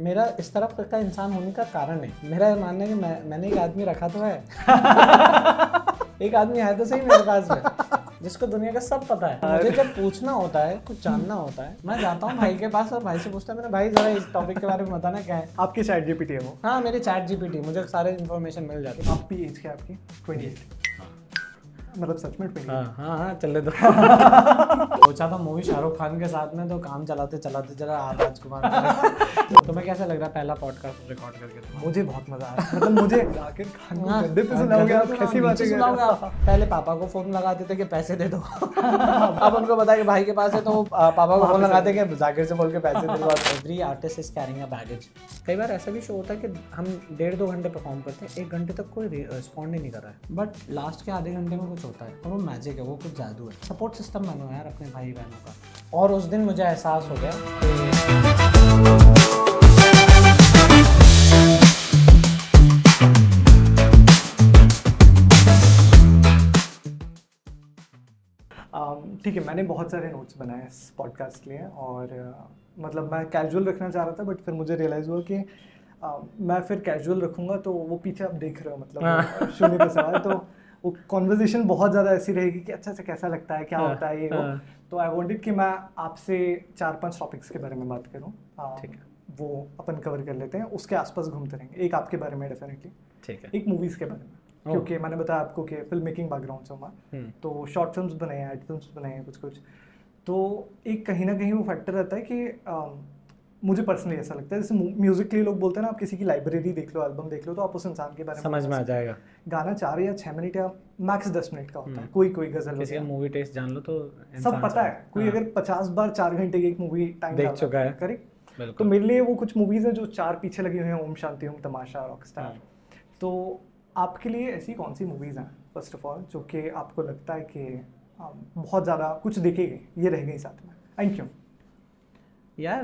मेरा इस तरफ का इंसान होने का कारण है, मेरा मानना है कि मैंने एक आदमी रखा तो है। एक आदमी है तो सही मेरे पास में, जिसको दुनिया का सब पता है। मुझे जब पूछना होता है, कुछ जानना होता है, मैं जाता हूँ भाई के पास और भाई से पूछता है, मैंने भाई जरा इस टॉपिक के बारे में बताना क्या है। आपकी चैट जीपीटी है वो? हाँ, मेरे चैट जीपीटी, मुझे सारे इन्फॉर्मेशन मिल जाती है। आपकी एज क्या है आपकी? 28? मतलब सच में 28? हाँ चल दो। सोचा था मूवी शाहरुख खान के साथ में, तो काम चलाते चलाते जरा राजकुमार। तुम्हें कैसा लग रहा है पहला पॉडकास्ट रिकॉर्ड करके? मुझे बहुत मजा आया, मतलब मुझे जाकिर खान को गद्दे पे सुनाओगे आप? कैसी बातें कर रहे हो? पहले पापा को फोन लगाते थे कि पैसे दे दो। अब उनको पता है कि भाई के पास है, तो पापा को फोन लगाते हैं कि जाकिर से बोल के पैसे दिलवा। Every artist is carrying a baggage. कई बार ऐसा भी शो होता है कि हम 1.5-2 घंटे परफॉर्म करते हैं, 1 घंटे तक कोई रिस्पॉन्ड ही नहीं कर रहा है, बट लास्ट के आधे घंटे में कुछ होता है और वो मैजिक है, वो कुछ जादू है। सपोर्ट सिस्टम बनो यार अपने भाई बहनों का। और उस दिन मुझे एहसास हो गया ठीक है, मैंने बहुत सारे नोट्स बनाए इस पॉडकास्ट के लिए और मतलब मैं कैजुअल रखना चाह रहा था, बट फिर मुझे रियलाइज़ हुआ कि मैं फिर कैजुअल रखूँगा तो वो पीछे आप देख रहे हो, मतलब शून्य पे सवाल, तो वो कॉन्वर्जेशन बहुत ज़्यादा ऐसी रहेगी कि अच्छा अच्छा कैसा लगता है, क्या होता है ये वो। तो आई वांटेड कि मैं आपसे 4-5 टॉपिक्स के बारे में बात करूँ। ठीक है, वो अपन कवर कर लेते हैं, उसके आसपास घूमते रहेंगे। एक आपके बारे में डेफिनेटली, ठीक है, एक मूवीज़ के बारे में, क्योंकि मैंने बताया आपको कि फिल्म मेकिंग बैकग्राउंड से मैं, तो शॉर्ट फिल्म्स बनाए हैं, एड फिल्म्स बनाए हैं कुछ। तो एक कहीं ना कहीं वो फैक्टर रहता है कि मुझे पर्सनली ऐसा लगता है, जैसे म्यूजिक के लिए लोग बोलते हैं ना, आप किसी की लाइब्रेरी देख लो, एल्बम देख लो, तो आप उस इंसान के बारे में समझ में आ जाएगा। गाना 4 या 6 मिनट या मैक्स 10 मिनट का होता है, कोई गजल, किसी का मूवी टेस्ट जान लो तो सब पता है। कोई अगर 50 बार 4 घंटे की एक मूवी टाइम देख चुका है, करेक्ट। तो मेरे लिए वो कुछ मूवीज हैं जो 4 पीछे लगी हुई हैं, ओम शांति ओम, तमाशा, रॉकस्टार। तो आपके लिए ऐसी कौन सी मूवीज हैं फर्स्ट ऑफ ऑल जो कि आपको लगता है कि बहुत ज़्यादा कुछ देखेंगे, ये रह गई साथ में, एंड क्यों? यार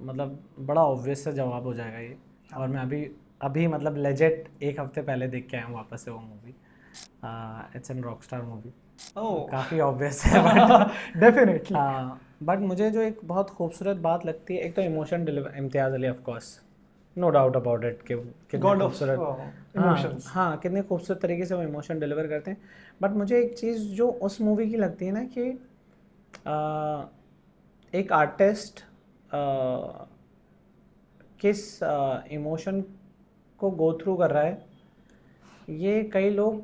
मतलब बड़ा ऑब्वियस सा जवाब हो जाएगा ये, और मैं अभी मतलब लेजेट 1 हफ्ते पहले देख के आया हूँ वापस से वो movie. It's an Rockstar movie. काफ़ी ऑब्वियस है बट डेफिनेटली। बट मुझे जो एक बहुत खूबसूरत बात लगती है, एक तो emotion deliver, Imtiaz Ali of course, no doubt about it, कि कितने खूबसूरत इमोशंस, हाँ कितने खूबसूरत तरीके से वो इमोशन डिलीवर करते हैं। बट मुझे एक चीज़ जो उस मूवी की लगती है ना, कि एक आर्टिस्ट किस इमोशन को गो थ्रू कर रहा है, ये कई लोग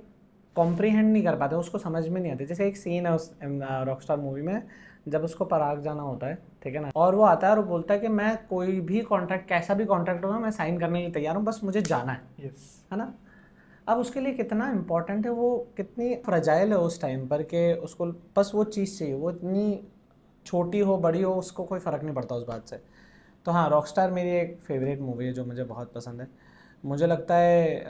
कॉम्प्रीहेंड नहीं कर पाते, उसको समझ में नहीं आती। जैसे एक सीन है उस रॉकस्टार मूवी में, जब उसको पराग जाना होता है, ठीक है ना, और वो आता है और वो बोलता है कि मैं कोई भी कॉन्ट्रैक्ट, कैसा भी कॉन्ट्रैक्ट होगा, मैं साइन करने के लिए तैयार हूँ, बस मुझे जाना है। है ना। अब उसके लिए कितना इम्पोर्टेंट है, वो कितनी फ्रजाइल है उस टाइम पर, कि उसको बस वो चीज़ चाहिए, वो इतनी छोटी हो बड़ी हो उसको कोई फ़र्क नहीं पड़ता उस बात से। तो हाँ, रॉकस्टार मेरी एक फेवरेट मूवी है जो मुझे बहुत पसंद है। मुझे लगता है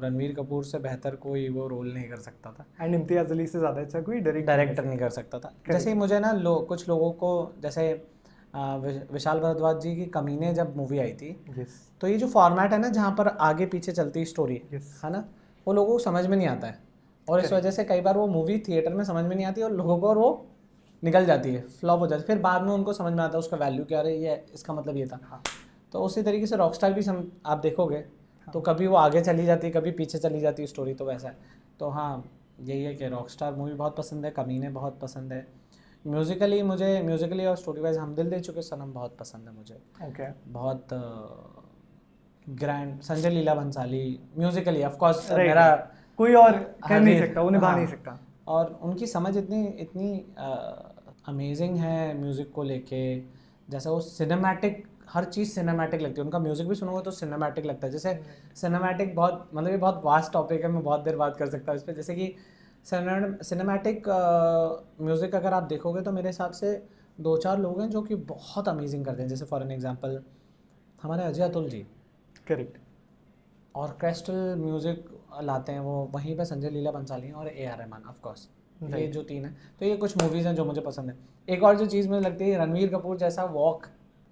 रणवीर कपूर से बेहतर कोई वो रोल नहीं कर सकता था, एंड इम्तियाज़ अली से ज़्यादा अच्छा कोई डायरेक्टर नहीं कर सकता था। जैसे मुझे ना कुछ लोगों को, जैसे विशाल भारद्वाज जी की कमीने जब मूवी आई थी, तो ये जो फॉर्मेट है ना, जहाँ पर आगे पीछे चलती है स्टोरी, है ना, वो लोगों को समझ में नहीं आता है, और इस वजह से कई बार वो मूवी थिएटर में समझ में नहीं आती और लोगों को, और वो निकल जाती है, फ्लॉप हो जाती है। फिर बाद में उनको समझ में आता है उसका वैल्यू क्या रही है, इसका मतलब ये था। तो उसी तरीके से रॉकस्टार भी आप देखोगे तो कभी वो आगे चली जाती है, कभी पीछे चली जाती है स्टोरी, तो वैसा है। तो हाँ, यही है कि रॉकस्टार मूवी बहुत पसंद है, कमीने बहुत पसंद है। म्यूजिकली और स्टोरी वाइज हम दिल दे चुके सनम बहुत पसंद है मुझे। बहुत grand. Sanjay Leela Bhansali Musically of course मेरा कोई और कह नहीं सकता, वो निभा नहीं सकता, और उनकी समझ इतनी अमेजिंग है म्यूज़िक को लेके। जैसे वो सिनेमैटिक, हर चीज़ सिनेमैटिक लगती है, उनका म्यूज़िक भी सुनोगे तो सिनेमैटिक लगता है। जैसे सिनेमैटिक बहुत, मतलब ये बहुत वास्ट टॉपिक है, मैं बहुत देर बात कर सकता हूँ इस पर। जैसे कि सिनेमैटिक म्यूज़िक अगर आप देखोगे तो मेरे हिसाब से 2-4 लोग हैं जो कि बहुत अमेजिंग करते हैं। जैसे फॉर एन एग्जांपल हमारे Ajay Atul ji, correct, orchestral music लाते हैं वो, वहीं पे संजय लीला भंसाली और AR रहमान ऑफ कोर्स, ये जो 3 हैं। तो ये कुछ मूवीज़ हैं जो मुझे पसंद है। एक और जो चीज़ मुझे लगती है, रणवीर कपूर जैसा वॉक,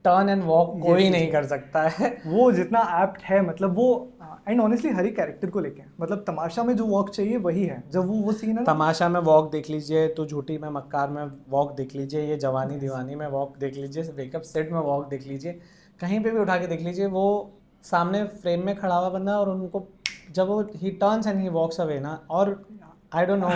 टर्न एंड वॉक कोई नहीं कर सकता है। वो जितना एप्ट है, मतलब वो, एंड ऑनेस्टली हर एक कैरेक्टर को लेके, मतलब तमाशा में जो वॉक चाहिए वही है। जब वो सीन है, तमाशा में वॉक देख लीजिए, तो झूठी में, मक्कार में वॉक देख लीजिए, ये जवानी दीवानी में वॉक देख लीजिए, वेकअप सेट में वॉक देख लीजिए, कहीं पे भी उठा के देख लीजिए, वो सामने फ्रेम में खड़ा हुआ बंदा और उनको जब वो he turns and he walks away ना, और I don't know,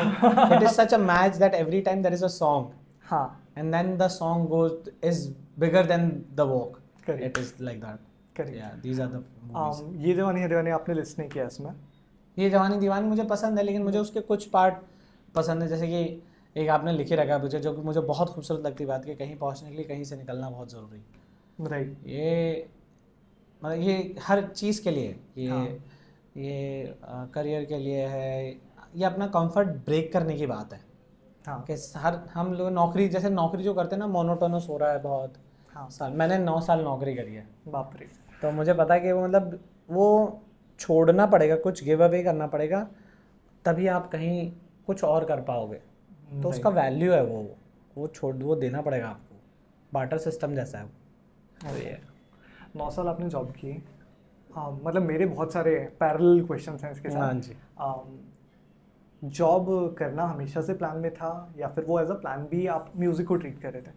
it is such a match that every time there is a song, हाँ and then the song goes is bigger than the walk, Correct. It is like that. Correct. या these are the movies. ये जवानी है दीवानी आपने list नहीं किया इसमें? ये जवानी दीवानी मुझे पसंद है, लेकिन मुझे उसके कुछ पार्ट पसंद है, जैसे कि एक आपने लिखे रखा है मुझे, जो कि मुझे बहुत खूबसूरत लगती बात कि कहीं पहुंचने के लिए कहीं से निकलना बहुत ज़रूरी। राइट। ये मतलब ये हर चीज़ के लिए, ये हाँ. ये करियर के लिए है, ये अपना कंफर्ट ब्रेक करने की बात है। हाँ. कि हर हम लोग नौकरी, जैसे नौकरी जो करते हैं ना, मोनोटोनस हो रहा है बहुत। हाँ. साल मैंने 9 साल नौकरी करी है, बाप रे। तो मुझे पता है कि वो मतलब वो छोड़ना पड़ेगा, कुछ गिव अवे करना पड़ेगा, तभी आप कहीं कुछ और कर पाओगे। तो उसका वैल्यू है वो वो देना पड़ेगा आपको, बार्टर सिस्टम जैसा है वो। तो ये 9 साल आपने जॉब की, मतलब मेरे बहुत सारे पैरेलल क्वेश्चंस हैं इसके साथ। हाँ जी। जॉब करना हमेशा से प्लान में था या फिर वो एज अ प्लान भी आप म्यूज़िक को ट्रीट कर रहे थे?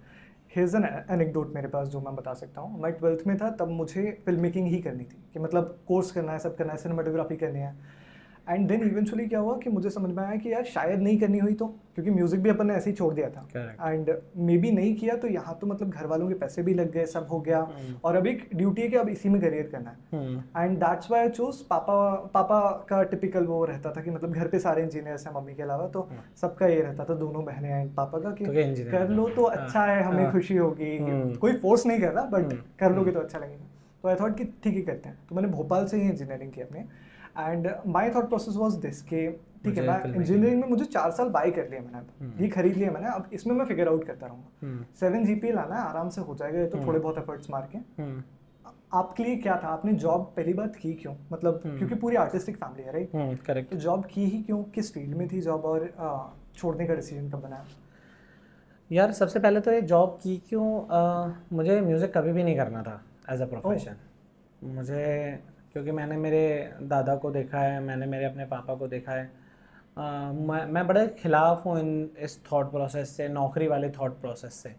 हियर्स एन एनेक्डोट मेरे पास जो मैं बता सकता हूँ। मैं 12th में था, तब मुझे फिल्म मेकिंग ही करनी थी, कि मतलब कोर्स करना है, सब करना है, सिनेमाटोग्राफी करनी है। एंड देन इवेंचुअली क्या हुआ कि मुझे समझ में आया कि यार शायद नहीं करनी हुई, तो क्योंकि म्यूज़िक भी अपन ने ऐसे ही छोड़ दिया था। एंड मे बी नहीं किया तो यहाँ तो मतलब घर वालों के पैसे भी लग गए, सब हो गया, और अब एक ड्यूटी है कि अब इसी में करियर करना है। And that's why I choose पापा का टिपिकल वो रहता था कि मतलब घर पे सारे इंजीनियर्स हैं मम्मी के अलावा, तो सबका ये रहता था, दोनों बहनें हैं पापा का, कि कर लो तो अच्छा है, हमें खुशी होगी, कोई फोर्स नहीं कर रहा, बट कर लोगे तो अच्छा लगेगा। तो आई थॉट कि ठीक ही करते हैं। तो मैंने भोपाल से ही इंजीनियरिंग की अपने, and my thought process was this के ठीक है, मैं इंजीनियरिंग में मुझे 4 साल बाय कर लिया मैंने, ये खरीद लिया मैंने, अब इसमें मैं फिगर आउट करता रहूँगा। 7 GPA लाना है, आराम से हो जाएगा ये, तो थोड़े बहुत एफर्ट्स मार के। आपके लिए क्या था, आपने जॉब पहली बात की क्यों? मतलब क्योंकि पूरी आर्टिस्टिक फैमिली है, राइट? करेक्ट। तो जॉब की ही क्यों, किस फील्ड में थी जॉब, और छोड़ने का डिसीजन कब बनाया? यार सबसे पहले तो ये जॉब की क्यों, मुझे म्यूज़िक कभी भी नहीं करना था एज अ प्रोफेशन। मुझे, क्योंकि मैंने मेरे दादा को देखा है, मैंने मेरे अपने पापा को देखा है, मैं बड़े खिलाफ हूँ इस थॉट प्रोसेस से, नौकरी वाले थॉट प्रोसेस से,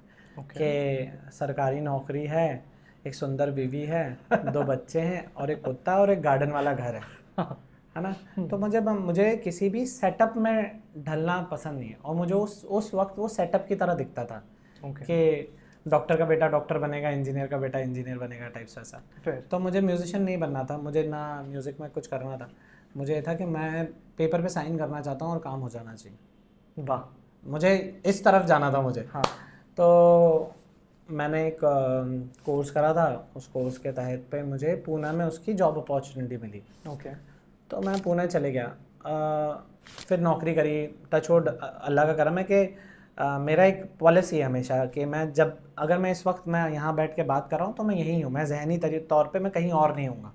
कि सरकारी नौकरी है, एक सुंदर बीवी है, 2 बच्चे हैं और एक कुत्ता और एक गार्डन वाला घर है ना। तो मुझे किसी भी सेटअप में ढलना पसंद नहीं है, और मुझे उस वक्त वो सेटअप की तरह दिखता था कि डॉक्टर का बेटा डॉक्टर बनेगा, इंजीनियर का बेटा इंजीनियर बनेगा, टाइप्स ऐसा। तो मुझे म्यूजिशियन नहीं बनना था, मुझे ना म्यूज़िक में कुछ करना था, मुझे ये था कि मैं पेपर पे साइन करना चाहता हूँ और काम हो जाना चाहिए। वाह, मुझे इस तरफ जाना था मुझे। हाँ। तो मैंने एक कोर्स करा था, उस कोर्स के तहत पे मुझे पूना में उसकी जॉब अपॉर्चुनिटी मिली। ओके। तो मैं पुणे चले गया, फिर नौकरी करी। टचवुड, अल्लाह का करम है कि मेरा एक पॉलिसी है हमेशा कि मैं जब, अगर मैं इस वक्त मैं यहाँ बैठ के बात कर रहा हूँ तो मैं यहीं हूँ, मैं जहनी तौर पे मैं कहीं और नहीं हूँगा।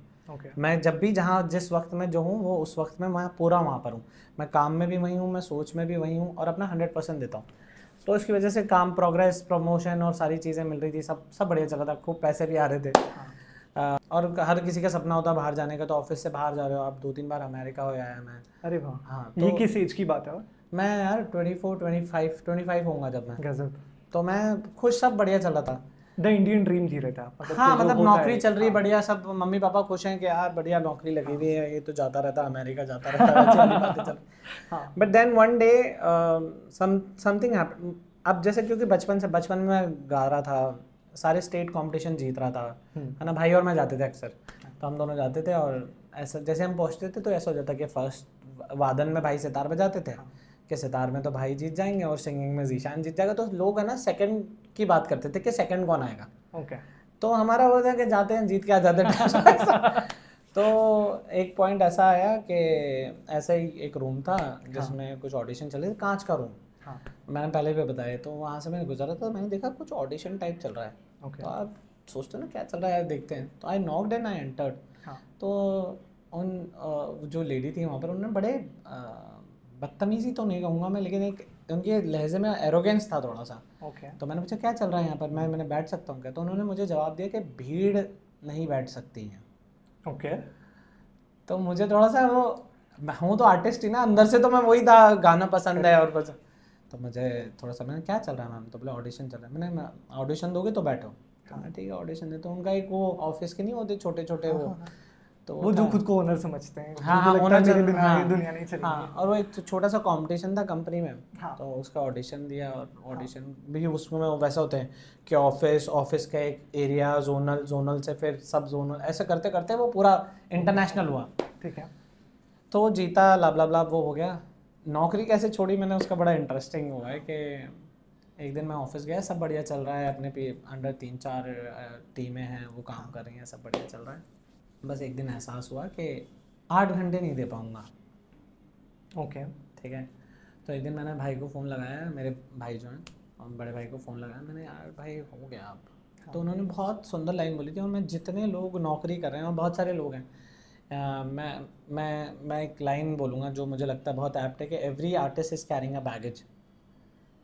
मैं जब भी जहाँ जिस वक्त में जो हूँ वो उस वक्त में मैं पूरा वहाँ पर हूँ, मैं काम में भी वहीं हूँ, मैं सोच में भी वहीं हूँ, और अपना 100% देता हूँ। तो इसकी वजह से काम, प्रोग्रेस, प्रमोशन और सारी चीज़ें मिल रही थी, सब बढ़िया चल रहा था, खूब पैसे भी आ रहे थे। और हर किसी का सपना होता है बाहर जाने का, तो ऑफिस से बाहर जा रहे हो आप, 2-3 बार अमेरिका हो आया मैं। अरे वाह। हाँ, तो ये किस एज की बात है? मैं यार 25 होऊंगा जब मैं। गजब। तो मैं खुश, सब बढ़िया चल रहा था, द इंडियन ड्रीम जी रहा था। हाँ, मतलब नौकरी चल रही है बढ़िया, सब मम्मी पापा खुश हैं कि यार बढ़िया नौकरी लगी हुई है, ये तो जाता रहता अमेरिका, जाता रहता वैसे वाली बातें चल। But then one day something happened. अब जैसे क्योंकि बचपन में मैं गा रहा था, सारे स्टेट कंपटीशन जीत रहा था, है ना, भाई और मैं जाते थे अक्सर, तो हम दोनों जाते थे, और ऐसा जैसे हम पहुंचते थे तो ऐसा हो जाता कि फर्स्ट वादन में भाई सितार बजाते थे, कि सितार में तो भाई जीत जाएंगे और सिंगिंग में जीशान जीत जाएगा, तो लोग है ना सेकंड की बात करते थे कि सेकंड कौन आएगा। ओके। तो हमारा वो था कि जाते हैं जीत के आ जाते हैं। तो एक पॉइंट ऐसा आया कि ऐसा ही एक रूम था जिसमें कुछ ऑडिशन चले थे, कांच का रूम। मैंने पहले भी बताया, तो वहाँ से मैंने गुजरा था, मैंने देखा कुछ ऑडिशन टाइप चल रहा है। तो आप सोचते हो ना क्या चल रहा है यार, देखते हैं। तो आई नॉक्ड एंड आई एंटर्ड। तो उन जो लेडी थी वहाँ पर, उन्होंने बड़े बदतमीजी तो नहीं कहूँगा मैं, लेकिन एक उनके लहजे में एरोगेंस था थोड़ा सा। तो मैंने पूछा क्या चल रहा है यहाँ पर, मैंने बैठ सकता हूँ क्या? तो उन्होंने मुझे जवाब दिया कि भीड़ नहीं बैठ सकती है। तो मुझे थोड़ा सा वो, मैं हूँ तो आर्टिस्ट ही ना अंदर से, तो मैं वही था, गाना पसंद है और कुछ। तो मुझे थोड़ा सा, मैंने क्या चल रहा है मैम? तो बोले ऑडिशन चल रहा है। मैंने ऑडिशन दोगे तो बैठो। तो मैं ठीक है ऑडिशन दे, तो उनका एक वो ऑफिस के नहीं होते छोटे छोटे वो, तो वो जो खुद को ओनर समझते हैं, हाँ हाँ जिनको लगता है ओनर मेरे बिना ये दुनिया नहीं चलेगी। हाँ, और वो एक छोटा सा कंपटीशन था कंपनी में, हाँ। तो उसका ऑडिशन दिया, और ऑडिशन भी उसमें वैसा होते हैं कि ऑफिस का एक एरिया, जोनल से फिर सब जोनल, ऐसे करते करते वो पूरा इंटरनेशनल हुआ। ठीक है। तो वो जीता, ला वो हो गया। नौकरी कैसे छोड़ी मैंने, उसका बड़ा इंटरेस्टिंग हुआ है कि एक दिन मैं ऑफिस गया, सब बढ़िया चल रहा है, अपने पे अंडर 3-4 टीमें हैं, वो काम कर रही हैं, सब बढ़िया चल रहा है। बस एक दिन एहसास हुआ कि 8 घंटे नहीं दे पाऊँगा। ओके। ठीक है, तो एक दिन मैंने भाई को फ़ोन लगाया, मेरे भाई जो हैं, और बड़े भाई को फ़ोन लगाया मैंने, यार भाई हो गया अब। तो उन्होंने बहुत सुंदर लाइन बोली थी, और मैं जितने लोग नौकरी कर रहे हैं, और बहुत सारे लोग हैं, मैं एक लाइन बोलूँगा जो मुझे लगता है बहुत एप्ट है कि every artist is carrying a baggage.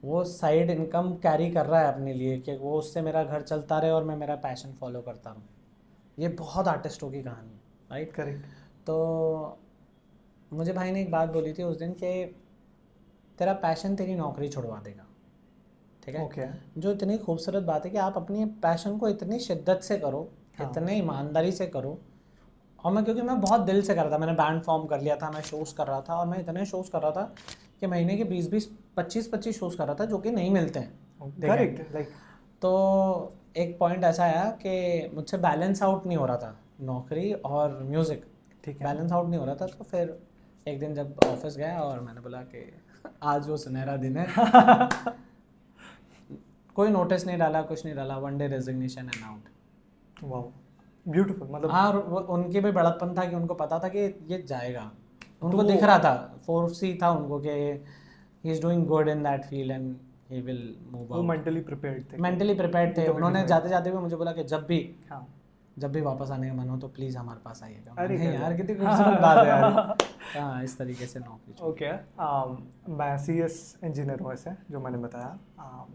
वो साइड इनकम कैरी कर रहा है अपने लिए कि वो उससे मेरा घर चलता रहे और मैं मेरा पैशन फॉलो करता रहूँ। ये बहुत आर्टिस्टों की कहानी है, राइट? करेक्ट। तो मुझे भाई ने एक बात बोली थी उस दिन कि तेरा पैशन तेरी नौकरी छुड़वा देगा। ठीक है, ओके। जो इतनी खूबसूरत बात है कि आप अपनी पैशन को इतनी शिद्दत से करो, इतने ईमानदारी से करो। और मैं, क्योंकि मैं बहुत दिल से कर रहा था, मैंने बैंड फॉर्म कर लिया था, मैं शोज़ कर रहा था, और मैं इतने शोज़ कर रहा था कि महीने के 20-20, 25-25 शोज़ कर रहा था, जो कि नहीं मिलते हैं। करेक्ट। लाइक तो एक पॉइंट ऐसा आया कि मुझसे बैलेंस आउट नहीं हो रहा था नौकरी और म्यूज़िक, ठीक है। बैलेंस आउट नहीं हो रहा था। तो फिर एक दिन जब ऑफिस गया और मैंने बोला कि आज वो सुनहरा दिन है। कोई नोटिस नहीं डाला, कुछ नहीं डाला, 1 day resignation and out. Wow, beautiful. मतलब हाँ, उनके भी बड़प्पन था कि उनको पता था कि ये जाएगा, उनको दिख रहा था, फोर्सी था उनको कि he is doing good in that field and he will move out. वो मेंटली प्रिपेयर्ड थे। उन्होंने जाते जाते भी मुझे बोला कि हाँ, जब भी वापस आने का मन हो तो प्लीज़ हमारे पास आइएगा। अरे नहीं यार, कितनी खूबसूरत बात है यार। हाँ, इस तरीके से नौकरी छोड़ी। ओके। मैं CS इंजीनियर हूँ ऐसे, जो मैंने बताया।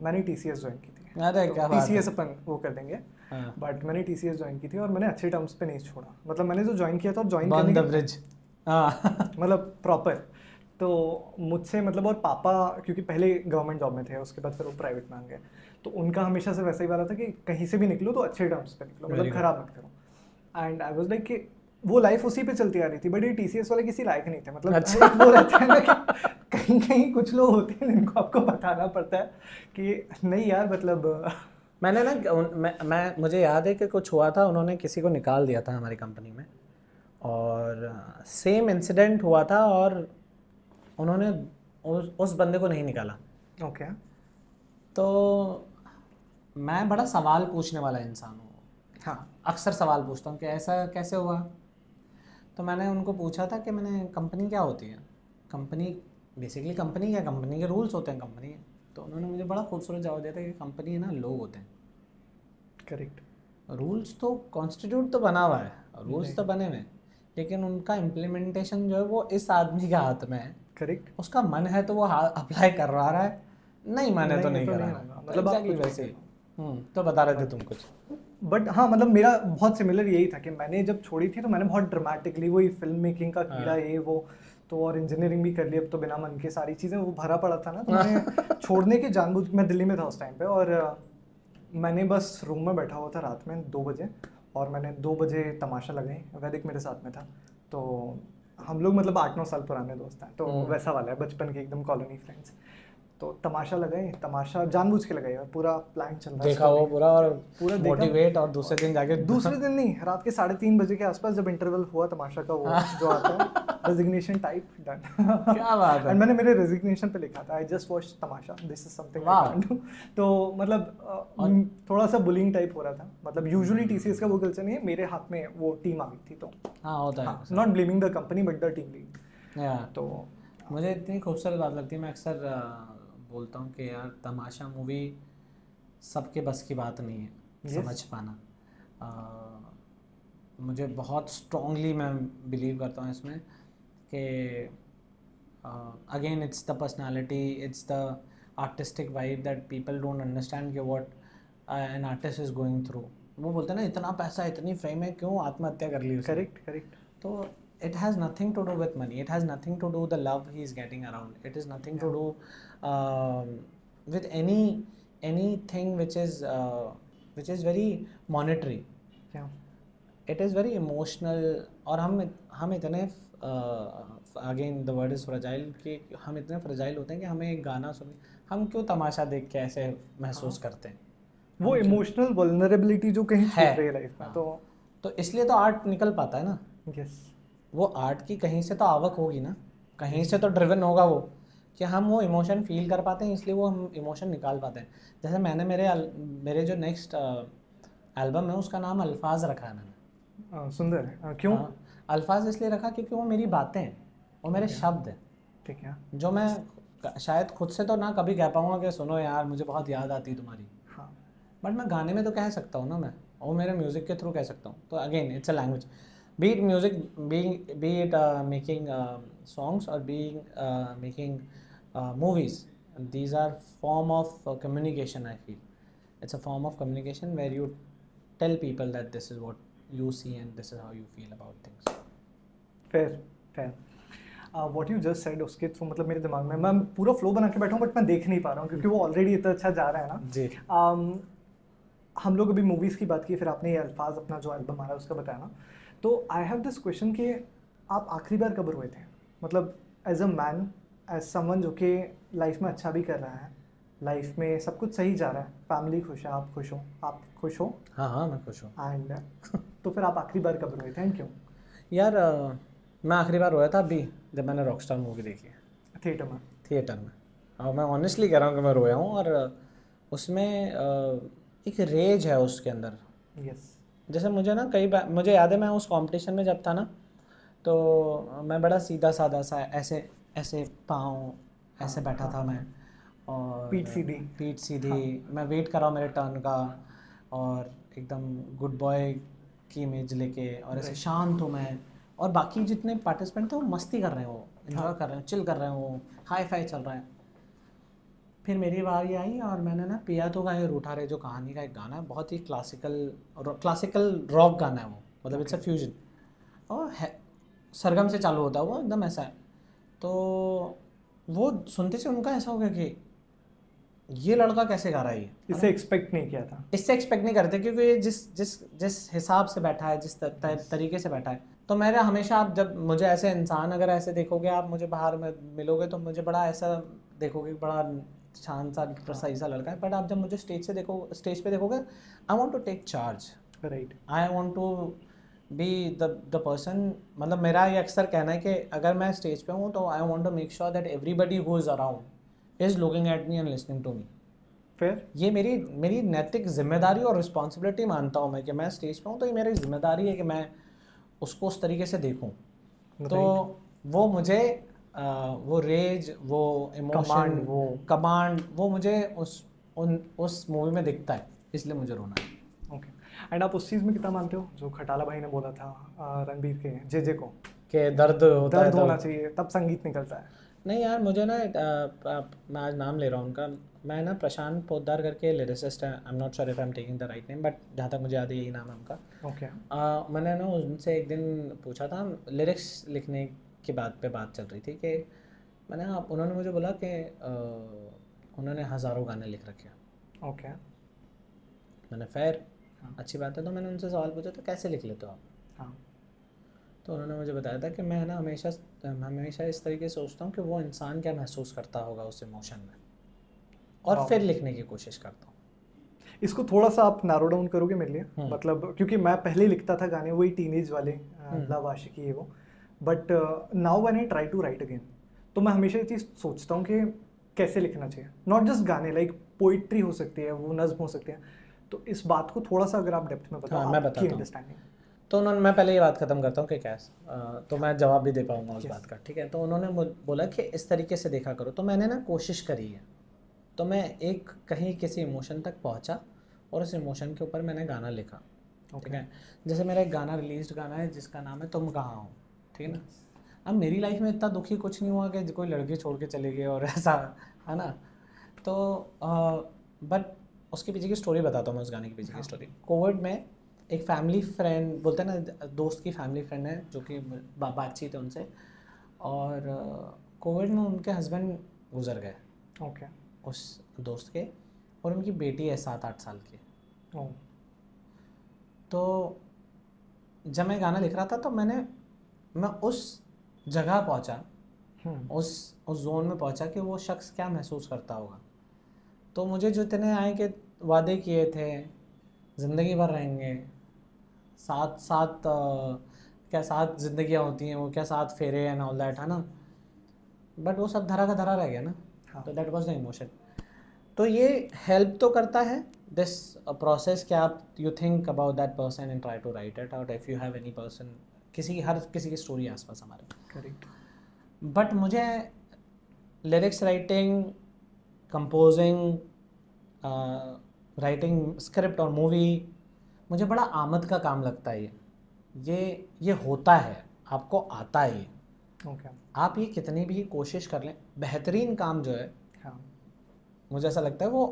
मैंने TCS ज्वाइन की थी। अरे क्या बात है। TCS अपन वो कर देंगे, बट मैंने TCS ज्वाइन की थी और मैंने अच्छे टर्म्स पे नहीं छोड़ा। मतलब मैंने जो ज्वाइन किया था, ज्वाइन करने बर्न द ब्रिज, मतलब प्रॉपर। तो मुझसे मतलब, और पापा क्योंकि पहले गवर्नमेंट जॉब में थे, उसके बाद फिर वो प्राइवेट में आ गए, तो उनका हमेशा से वैसा ही वाला था कि कहीं से भी निकलो तो अच्छे टर्म्स पे निकलो, मतलब खराब मत करो। एंड आई वाज लाइक कि वो लाइफ उसी पे चलती आ रही थी, बट ये TCS वाले किसी लायक नहीं थे। मतलब अच्छा। वो रहता है ना कि कहीं कहीं कुछ लोग होते हैं जिनको आपको बताना पड़ता है कि नहीं यार, मतलब मैंने ना मुझे याद है कि कुछ हुआ था, उन्होंने किसी को निकाल दिया था हमारी कंपनी में, और सेम इंसिडेंट हुआ था, और उन्होंने उस बंदे को नहीं निकाला। ओके। तो मैं बड़ा सवाल पूछने वाला इंसान हूँ। हाँ, अक्सर सवाल पूछता हूँ कि ऐसा कैसे हुआ। तो मैंने उनको पूछा था कि कंपनी क्या होती है, कंपनी बेसिकली कंपनी क्या, कंपनी के रूल्स होते हैं कंपनी के। तो उन्होंने मुझे बड़ा खूबसूरत जवाब दिया था कि कंपनी है ना, लोग होते हैं। करेक्ट। रूल्स तो कॉन्स्टिट्यूट तो बना हुआ है, रूल्स तो बने हुए हैं, लेकिन उनका इम्प्लीमेंटेशन जो है वो इस आदमी के हाथ में है। करेक्ट। उसका मन है तो वो अप्लाई करवा रहा है, नहीं मन है तो नहीं करा रहा है। मतलब एग्जैक्टली वैसे ही। तो बता रहे थे तुम कुछ। बट हाँ, मतलब मेरा बहुत सिमिलर यही था कि मैंने जब छोड़ी थी तो मैंने बहुत ड्रामेटिकली वही फिल्म मेकिंग का कीड़ा ये वो, तो और इंजीनियरिंग भी कर ली, अब तो बिना मन के सारी चीज़ें वो भरा पड़ा था ना, तो मैंने छोड़ने की जानबूझ, मैं दिल्ली में था उस टाइम पे, और मैंने बस रूम में बैठा हुआ था रात में 2 बजे, और मैंने 2 बजे तमाशा लगाई। वैदिक मेरे साथ में था, तो हम लोग मतलब 8-9 साल पुराने दोस्त हैं, तो वैसा वाला है, बचपन के एकदम कॉलोनी फ्रेंड्स। तो तमाशा लगाए, तमाशा जानबूझ के लगाई, और पूरा प्लान चल रहा है, देखा वो पूरा, और पूरा मोटिवेट, और दूसरे दिन जाके दूसरे दिन नहीं, रात के 3:30 बजे के आसपास जब इंटरवल हुआ तमाशा का, वो जो आता है रेजिग्नेशन टाइप, डन। क्या बात है। एंड मैंने मेरे रेजिग्नेशन पे लिखा था, I just watch Tamasha, this is something I can do. तो मतलब थोड़ा सा बुलिंग टाइप हो रहा था। मतलब यूजुअली TCS का वो कल्चर नहीं है, मेरे हाथ में वो टीम आ गई थी, तो हाँ होता है, not blaming the company but the team lead. तो मुझे इतनी खूबसूरत बात लगती है, मैं अक्सर बोलता हूँ कि यार तमाशा मूवी सबके बस की बात नहीं है समझ पाना। मुझे बहुत स्ट्रांगली मैं बिलीव करता हूँ इसमें कि again it's the personality, it's the artistic vibe that people don't understand कि what an artist is going through. वो बोलते हैं ना, इतना पैसा, इतनी फेम है, क्यों आत्महत्या कर ली उसने। करेक्ट। तो it has nothing to do with money, it has nothing to do with the love he is getting around, it is nothing to do with anything which is which is very monetary, क्या it is very emotional. और हम इतने again the word is fragile कि हम इतने fragile होते हैं कि हमें एक गाना सुन, हम क्यों तमाशा देख के ऐसे महसूस करते हैं, वो इमोशनल वल्नरेबिलिटी जो कहीं है। छूट रही है लाइफ में, तो इसलिए तो आर्ट निकल पाता है ना। यस, वो आर्ट की कहीं से तो आवक होगी ना, कहीं से तो ड्रिवन होगा वो, कि हम वो इमोशन फील कर पाते हैं, इसलिए वो हम इमोशन निकाल पाते हैं। जैसे मैंने मेरे जो नेक्स्ट एल्बम है उसका नाम अल्फाज रखा है मैंने। सुंदर है। क्यों? हाँ, अल्फाज इसलिए रखा क्योंकि वो मेरी बातें हैं, वो मेरे शब्द हैं, ठीक है। जो मैं शायद खुद से तो ना कभी कह पाऊँगा कि सुनो यार मुझे बहुत याद आती तुम्हारी, हाँ, बट मैं गाने में तो कह सकता हूँ ना, मैं और मेरे म्यूज़िक के थ्रू कह सकता हूँ। तो again it's a language, be it music, be it making songs और be making movies, these are form of communication. I feel it's a form of communication where you tell people that this is what you see and this is how you feel about things. Fair fair. What you just said उसके through मतलब मेरे दिमाग में मैं पूरा flow बना के बैठा हूँ, बट मैं देख नहीं पा रहा हूँ क्योंकि वो ऑलरेडी इतना अच्छा जा रहा है ना जी। हम लोग अभी मूवीज़ की बात की, फिर आपने ये अल्फाज अपना जो एल्बम आ रहा है उसका बताया ना, तो आई हैव दिस क्वेश्चन कि आप आखिरी बार कब रोए थे? मतलब as a man, as someone जो कि लाइफ में अच्छा भी कर रहा है, लाइफ में सब कुछ सही जा रहा है, फैमिली खुश है, आप खुश हो? हाँ हाँ मैं खुश हूँ। एंड तो फिर आप आखिरी बार कब रोए थे एंड क्यों? यार मैं आखिरी बार रोया था अभी जब मैंने रॉकस्टार मूवी देखी है थिएटर में। और मैं ऑनेस्टली कह रहा हूँ कि मैं रोया हूँ। और उसमें एक रेज है उसके अंदर। यस। जैसे मुझे ना कई बार मुझे याद है मैं उस कंपटीशन में जब था ना, तो मैं बड़ा सीधा साधा सा ऐसे ऐसे पाँव ऐसे बैठा था मैं, और पीठ सीधी, मैं वेट कर रहा हूँ मेरे टर्न का, और एकदम गुड बॉय की इमेज लेके, और ऐसे शांत हूँ मैं, और बाकी जितने पार्टिसिपेंट थे वो मस्ती कर रहे हैं, वो इन्जॉय कर रहे हैं, चिल कर रहे हैं, वो हाई फाई चल रहा है। फिर मेरी बारी आई और मैंने ना पिया तो गाए रूठा रे, जो कहानी का एक गाना है, बहुत ही क्लासिकल रॉक गाना है वो, मतलब इट्स अ फ्यूजन, और सरगम से चालू होता है वो, एकदम ऐसा है। तो वो सुनते से उनका ऐसा हो गया कि ये लड़का कैसे गा रहा है, ये इससे एक्सपेक्ट नहीं किया था, इससे एक्सपेक्ट नहीं करते, क्योंकि ये जिस जिस जिस हिसाब से बैठा है, जिस तरीके से बैठा है। तो मेरा हमेशा, आप जब मुझे ऐसे इंसान अगर ऐसे देखोगे, आप मुझे बाहर में मिलोगे तो मुझे बड़ा ऐसा देखोगे, बड़ा शांत सा सही सा लड़का है, बट आप जब मुझे स्टेज पे देखोगे, I want to take charge, right, I want to be the person. मतलब मेरा ये अक्सर कहना है कि अगर मैं स्टेज पे हूँ तो I want to make sure that everybody who is around is looking at me and listening to me. फिर ये मेरी नैतिक जिम्मेदारी और रिस्पॉन्सिबिलिटी मानता हूँ मैं, कि मैं स्टेज पे हूँ तो ये मेरी जिम्मेदारी है कि मैं उसको उस तरीके से देखूँ। तो वो मुझे वो रेज, वो इमोशन, वो कमांड, वो मुझे उस मूवी में दिखता है, इसलिए मुझे रोना है। ओके। एंड आप उस चीज़ में कितना मानते हो जो खटाला भाई ने बोला था रणबीर के जे को, कि दर्द होना चाहिए तब संगीत निकलता है? नहीं यार, मुझे ना मैं आज नाम ले रहा हूँ उनका, मैं ना प्रशांत पोद्दार करके लिरिसिस्ट है, आई am not sure if I am taking the write name, but जहाँ तक मुझे याद है यही नाम है उनका। ओके। मैंने ना उनसे एक दिन पूछा था, लिरिक्स लिखने की बात चल रही थी कि उन्होंने मुझे बोला कि उन्होंने हज़ारों गाने लिख रखे हैं। ओके। मैंने फेयर, अच्छी बात है। तो मैंने उनसे सवाल पूछा था कैसे लिख लेते हो आप? हाँ। तो उन्होंने मुझे बताया था कि मैं ना हमेशा इस तरीके से सोचता हूँ कि वो इंसान क्या महसूस करता होगा उस इमोशन में, और फिर लिखने की कोशिश करता हूँ। इसको थोड़ा सा आप नैरो डाउन करोगे मेरे लिए? मतलब क्योंकि मैं पहले लिखता था गाने वही टीनेज वाले, लव आशिकी है वो, but now when I try to write again, तो मैं हमेशा ये चीज़ सोचता हूँ कि कैसे लिखना चाहिए। नॉट जस्ट गाने, लाइक पोइट्री हो सकती है, वो नज्म हो सकती है। तो इस बात को थोड़ा सा अगर आप डेप्थ में बताओ, मैं बताता अंडरस्टैंडिंग। तो मैं पहले ये बात ख़त्म करता हूँ कि क्या तो मैं जवाब भी दे पाऊँगा उस बात का, ठीक है। तो उन्होंने बोला कि इस तरीके से देखा करो। तो मैंने ना कोशिश करी है, तो मैं एक कहीं किसी इमोशन तक पहुँचा और उस इमोशन के ऊपर मैंने गाना लिखा, ठीक है। जैसे मेरा एक गाना रिलीज्ड गाना है जिसका नाम है तुम कहाँ हो, ठीक है ना। अब मेरी लाइफ में इतना दुखी कुछ नहीं हुआ कि कोई लड़की छोड़ के चले गए और ऐसा, है ना। तो बट उसके पीछे की स्टोरी बताता हूँ मैं, उस गाने के पीछे की स्टोरी। कोविड में एक फैमिली फ्रेंड, बोलते हैं ना दोस्त की फैमिली फ्रेंड है, जो कि बातचीत है उनसे, और कोविड में उनके हस्बैंड गुजर गए, ओके, उस दोस्त के, और उनकी बेटी है 7-8 साल की। तो जब मैं गाना लिख रहा था तो मैं उस जगह पहुंचा, उस जोन में पहुंचा कि वो शख्स क्या महसूस करता होगा। तो मुझे जो इतने आए कि वादे किए थे ज़िंदगी भर रहेंगे, साथ साथ क्या 7 जिंदगियां होती हैं, वो क्या 7 फेरे एंड ऑल दैट, है ना, बट वो सब धरा का धरा रह गया ना। तो दैट वाज द इमोशन। तो ये हेल्प तो करता है दिस प्रोसेस कि आप you think about that person and try to write it out if you have any person, हर किसी की स्टोरी आसपास हमारे। करेक्ट। बट मुझे lyrics writing, composing, writing script और मूवी मुझे बड़ा आमद का काम लगता है। ये होता है, आपको आता है। ओके। आप ये कितनी भी कोशिश कर लें, बेहतरीन काम जो है, हाँ, मुझे ऐसा लगता है वो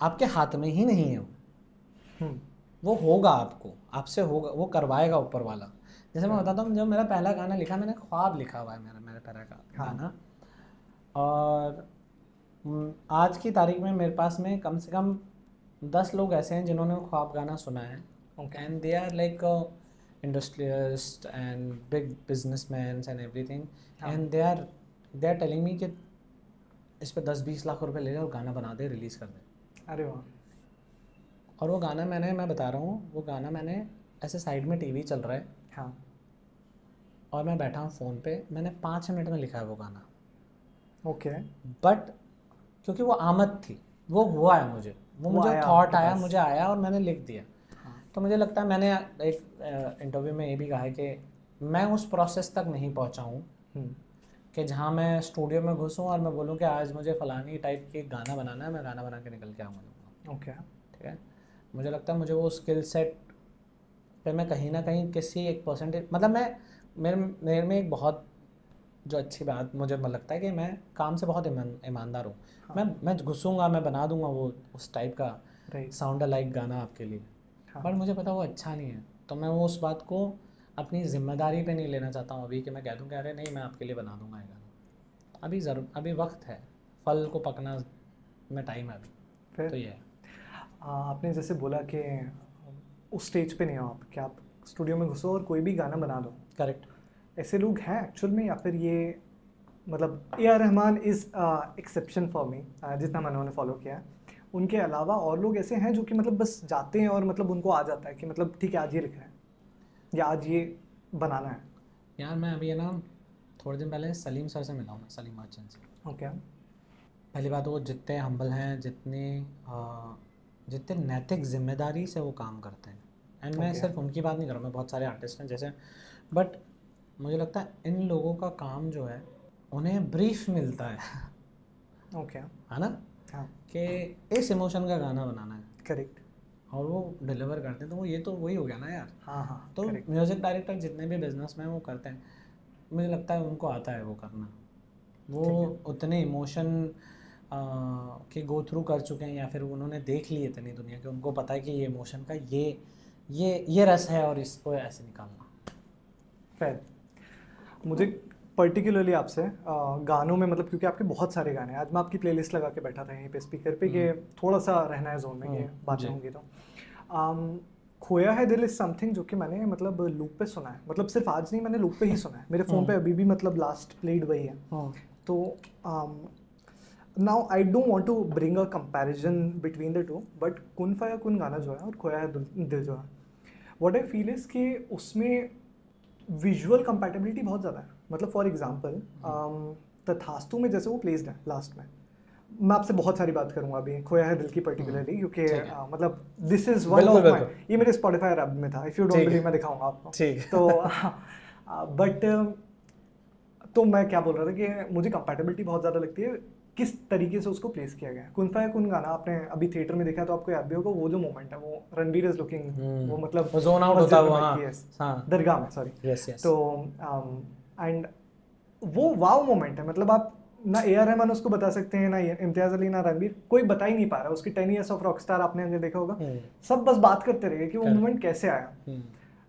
आपके हाथ में ही नहीं है। वो होगा, आपसे होगा, वो करवाएगा ऊपर वाला। जैसे मैं बताता हूँ, जब मेरा पहला गाना लिखा, मैंने ख्वाब लिखा हुआ है मेरा पहला गाना। और आज की तारीख में मेरे पास में कम से कम 10 लोग ऐसे हैं जिन्होंने ख्वाब गाना सुना है, and they are like industrialist and big businessman and everything, and they are telling me कि इस पे 10-20 लाख रुपए ले ले और गाना बना दे, रिलीज़ कर दे। अरे वाह। और वो गाना मैं बता रहा हूँ, वो गाना मैंने ऐसे साइड में टीवी चल रहा है, हाँ, और मैं बैठा हूँ फ़ोन पे, मैंने 5 मिनट में लिखा है वो गाना। ओके। बट क्योंकि वो आमद थी, वो हुआ है मुझे, वो मुझे थॉट आया, मुझे आया और मैंने लिख दिया। तो मुझे लगता है, मैंने एक इंटरव्यू में ये भी कहा है कि मैं उस प्रोसेस तक नहीं पहुँचा हूँ कि जहाँ मैं स्टूडियो में घुसूँ और मैं बोलूँ कि आज मुझे फ़लानी टाइप की गाना बनाना है, मैं गाना बना के निकल के आऊँगा। ओके, ठीक है। मुझे लगता है मुझे वो स्किल सेट पे मैं कहीं ना कहीं किसी एक परसेंटेज, मतलब मेरे में एक बहुत जो अच्छी बात मुझे लगता है कि मैं काम से बहुत ईमानदार हूँ। मैं घुसूँगा, मैं बना दूँगा वो उस टाइप का साउंड लाइक गाना आपके लिए, बट मुझे पता वो अच्छा नहीं है, तो मैं वो उस बात को अपनी जिम्मेदारी पे नहीं लेना चाहता हूँ अभी कि मैं कह दूँ कि अरे नहीं, मैं आपके लिए बना दूँगा ये गाना। अभी वक्त है, फल को पकना में टाइम है अभी। तो ये है। आपने जैसे बोला कि उस स्टेज पे नहीं हो आप कि आप स्टूडियो में घुसो और कोई भी गाना बना दो। करेक्ट। ऐसे लोग हैं एक्चुअल में, या फिर ये मतलब A R Rahman is exception for me, जितना मैंने उन्हें फॉलो किया है, उनके अलावा और लोग ऐसे हैं जो कि मतलब बस जाते हैं और मतलब उनको आ जाता है कि मतलब ठीक है आज ये लिखना है या आज ये बनाना है? यार मैं अभी है ना, थोड़े दिन पहले सलीम सर से मिला हूँ, मैं सलीम मर्चेंट से। ओके। पहली बात, वो जितने हम्बल हैं, जितने नैतिक जिम्मेदारी से वो काम करते हैं, एंड मैं सिर्फ उनकी बात नहीं कर रहा, मैं बहुत सारे आर्टिस्ट हैं जैसे, बट मुझे लगता है इन लोगों का काम जो है, उन्हें ब्रीफ मिलता है। ओके। है ना, हाँ, कि इस इमोशन का गाना बनाना है। करेक्ट। और वो डिलीवर करते हैं, तो वो ये तो वही हो गया ना यार। हाँ, तो म्यूज़िक डायरेक्टर जितने भी बिजनेस में वो करते हैं, मुझे लगता है उनको आता है वो करना। वो उतने इमोशन के गो थ्रू कर चुके हैं, या फिर उन्होंने देख ली इतनी दुनिया कि उनको पता है कि ये इमोशन का ये रस है और इसको ऐसे निकालना। फिर मुझे पर्टिकुलरली आपसे गानों में, मतलब क्योंकि आपके बहुत सारे गाने हैं, आज मैं आपकी प्लेलिस्ट लगा के बैठा था यहीं पे स्पीकर पे कि थोड़ा सा रहना है जोन में कि बातें होंगी। तो खोया है दिल इज समथिंग जो कि मैंने मतलब लूप पे सुना है, मतलब सिर्फ आज नहीं, मैंने लूप पे ही सुना है, मेरे फ़ोन पे अभी भी मतलब लास्ट प्लेड वही है। तो now I don't want to bring a comparison between the two, but कुन फाया कुन गाना जो है और खोया है दिल जो है, व्हाट आई फील इज़ कि उसमें विजुअल कंपैटिबिलिटी बहुत ज़्यादा है। मतलब फॉर एग्जांपल तथास्तु में जैसे वो प्लेस्ड है लास्ट में, मैं आपसे बहुत सारी बात करूंगा अभी खोया है दिल की पर्टिकुलरली, क्योंकि मतलब this is one of my, ये मेरे स्पॉटिफाई रैप में था, इफ़ यू डोंट बिलीव मैं दिखाऊंगा आपको। तो बट तो मैं क्या बोल रहा था कि मुझे कंपैटिबिलिटी बहुत ज़्यादा लगती है किस तरीके से उसको प्लेस किया गया है। कुन फाया कुन गाना आपने अभी थिएटर में देखा तो आपको याद भी होगा, वो जो मोमेंट है, वो रणबीर इज लुकिंग, वो मतलब जोन आउट होता है दरगाह में, सॉरी। तो एंड वो वाव मोमेंट है, मतलब आप ना ए आर रहमान उसको बता सकते हैं, ना इम्तियाज अली, ना रणबीर, कोई बता ही नहीं पा रहा। उसकी 10 Years of Rockstar आपने अगर देखा होगा, सब बस बात करते रहे कि वो मोमेंट कैसे आया।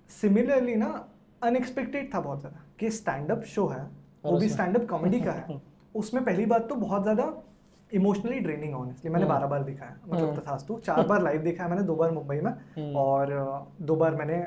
सिमिलरली ना अनएक्सपेक्टेड था बहुत ज़्यादा कि स्टैंड अप शो है, वो भी स्टैंड अप कॉमेडी का है, उसमें पहली बात तो बहुत ज़्यादा इमोशनली ड्रेनिंग ऑनेस्टली। मैंने 12 बार देखा है, मतलब तथास्तु 4 बार लाइव देखा है मैंने, 2 बार मुंबई में और 2 बार मैंने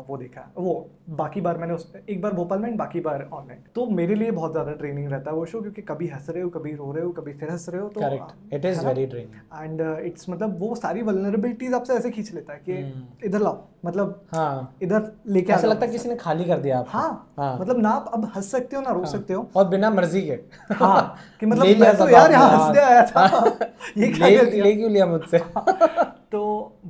वो देखा है, वो बाकी बार मैंने एक बार भोपाल में, बाकी बार ऑनलाइन। तो मेरे लिए बहुत ज़्यादा ट्रेनिंग रहता है वो शो, क्योंकि कभी हंस रहे हो, कभी रो रहे हो, कभी फिर हंस रहे हो। तो correct, it is very training and it's मतलब वो सारी वल्नरेबिलिटीज आपसे ऐसे खींच लेता है कि इधर लाओ, मतलब हाँ, इधर लेके ऐसा लगता है किसी ने खाली कर दिया आपको। हाँ, मतलब ना आप अब हंस सकते हो ना रो सकते हो, और बिना मर्जी के। हाँ, कि मतलब मैं तो यार यहाँ हंसने आया था, ये क्या कर दिया, ले क्यों लिया मुझसे। तो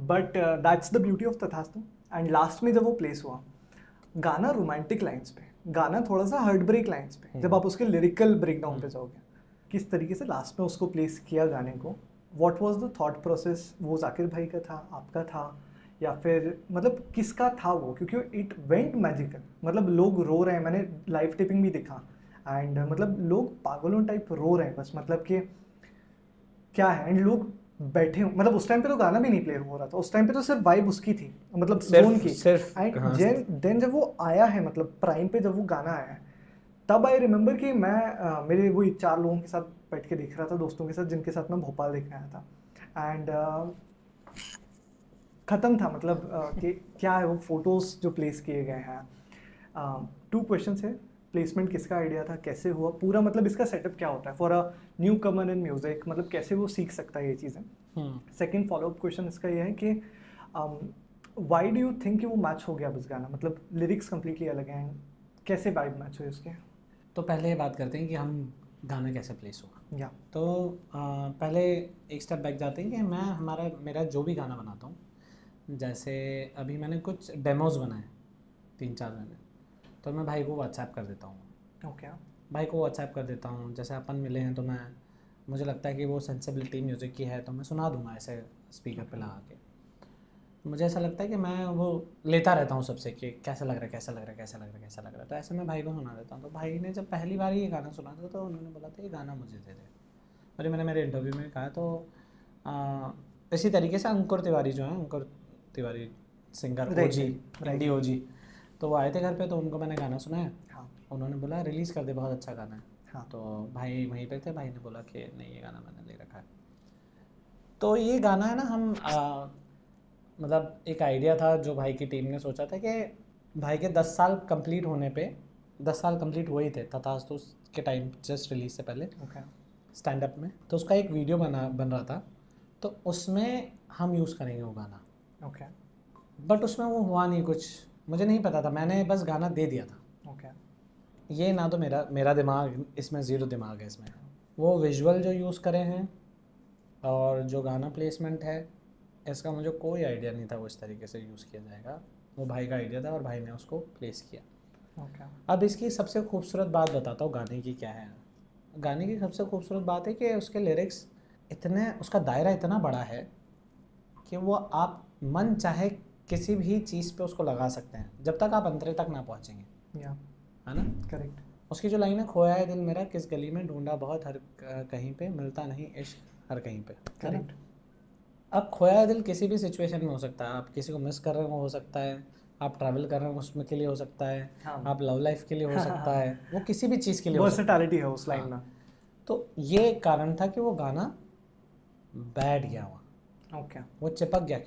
but that's the beauty of तथास्तु। एंड लास्ट में जब वो प्लेस हुआ, गाना रोमांटिक लाइंस पे, गाना थोड़ा सा हार्ट ब्रेक लाइंस पे, जब आप उसके लिरिकल ब्रेकडाउन पे जाओगे, किस तरीके से लास्ट में उसको प्लेस किया गाने को, what was the thought process, वो जाकिर भाई का था, आपका था, या फिर मतलब किसका था वो, क्योंकि इट वेंट मैजिकल। मतलब लोग रो रहे हैं, मैंने लाइव टेपिंग भी देखा, एंड मतलब लोग पागलों टाइप रो रहे हैं बस, मतलब कि क्या है, एंड लोग बैठे, मतलब उस टाइम पे तो गाना भी नहीं प्ले हो रहा था, उस टाइम पे तो सिर्फ वाइब उसकी थी, मतलब जोन की सिर्फ। एंड देन जब वो आया है, मतलब प्राइम पे जब वो गाना आया है, तब आई रिमेंबर कि मैं मेरे वही 4 लोगों के साथ बैठ के देख रहा था, दोस्तों के साथ, जिनके साथ मैं भोपाल देखने आया था। एंड ख़त्म था, मतलब कि क्या है वो फोटोज़ जो प्लेस किए गए हैं। 2 क्वेश्चन है, प्लेसमेंट किसका आइडिया था, कैसे हुआ पूरा, मतलब इसका सेटअप क्या होता है for a new Qamar in music, मतलब कैसे वो सीख सकता है ये चीज़ें। सेकंड फॉलोअप क्वेश्चन इसका ये है कि वाई डू यू थिंक कि वो मैच हो गया बस गाना, मतलब लिरिक्स कम्प्लीटली अलग हैं, कैसे वाइब मैच हुई उसके। तो पहले ये बात करते हैं कि हम गाना कैसे प्लेस हुआ। या तो पहले एक स्टेप बैक जाते हैं कि मेरा जो भी गाना बनाता हूँ, जैसे अभी मैंने कुछ डेमोज बनाए 3-4 महीने, तो मैं भाई को व्हाट्सएप कर देता हूँ। ओके, भाई को व्हाट्सएप कर देता हूँ, जैसे अपन मिले हैं तो मुझे लगता है कि वो सेंसिबिलिटी म्यूज़िक की है तो मैं सुना दूँगा ऐसे स्पीकर पे लगा के। मुझे ऐसा लगता है कि मैं वो लेता रहता हूँ सबसे कि कैसा लग रहा है, कैसा लग रहा है, कैसा लग रहा है, कैसा लग रहा है, तो ऐसे मैं भाई को सुना देता हूँ। तो भाई ने जब पहली बार ये गाना सुना था तो उन्होंने बोला था ये गाना मुझे दे दे, और मैंने मेरे इंटरव्यू में कहा। तो इसी तरीके से अंकुर तिवारी जो है, अंकुर तिवारी सिंगर ओजी, हिंदी ओजी, तो वो आए थे घर पे, तो उनको मैंने गाना सुनाया। हाँ, उन्होंने बोला रिलीज़ कर दे, बहुत अच्छा गाना है। हाँ, तो भाई वहीं पे थे, भाई ने बोला कि नहीं ये गाना मैंने ले रखा है। तो ये गाना है ना, हम मतलब एक आइडिया था जो भाई की टीम ने सोचा था कि भाई के 10 साल कंप्लीट होने पे, 10 साल कंप्लीट हुए ही थे तथास्तु के टाइम, जस्ट रिलीज से पहले स्टैंड अप में, तो उसका एक वीडियो बन रहा था, तो उसमें हम यूज़ करेंगे वो गाना। ओके, बट उसमें वो हुआ नहीं कुछ, मुझे नहीं पता था, मैंने बस गाना दे दिया था। ओके, ये ना तो मेरा दिमाग इसमें, ज़ीरो दिमाग है इसमें। वो विजुअल जो यूज़ करे हैं और जो गाना प्लेसमेंट है, इसका मुझे कोई आइडिया नहीं था वो इस तरीके से यूज़ किया जाएगा। वो भाई का आइडिया था और भाई ने उसको प्लेस किया। अब इसकी सबसे खूबसूरत बात बताता हूँ गाने की क्या है। गाने की सबसे खूबसूरत बात है कि उसके लिरिक्स इतने, उसका दायरा इतना बड़ा है कि वो आप मन चाहे किसी भी चीज़ पे उसको लगा सकते हैं जब तक आप अंतरे तक ना पहुँचेंगे, है ना। करेक्ट। उसकी जो लाइन है, खोया है दिल मेरा किस गली में, ढूंढा बहुत हर कहीं पे, मिलता नहीं इश्क हर कहीं पे, करेक्ट। अब खोया है दिल किसी भी सिचुएशन में हो सकता है, आप किसी को मिस कर रहे हो सकता है, आप ट्रैवल कर रहे हो उसमें के लिए हो सकता है, आप लव लाइफ के लिए हो सकता है, वो किसी भी चीज़ के लिए हो सकता है। वर्सेटैलिटी है उस लाइन में। तो ये कारण था कि वो गाना बैठ गया वहाँ, ओके, वो चिपक गया,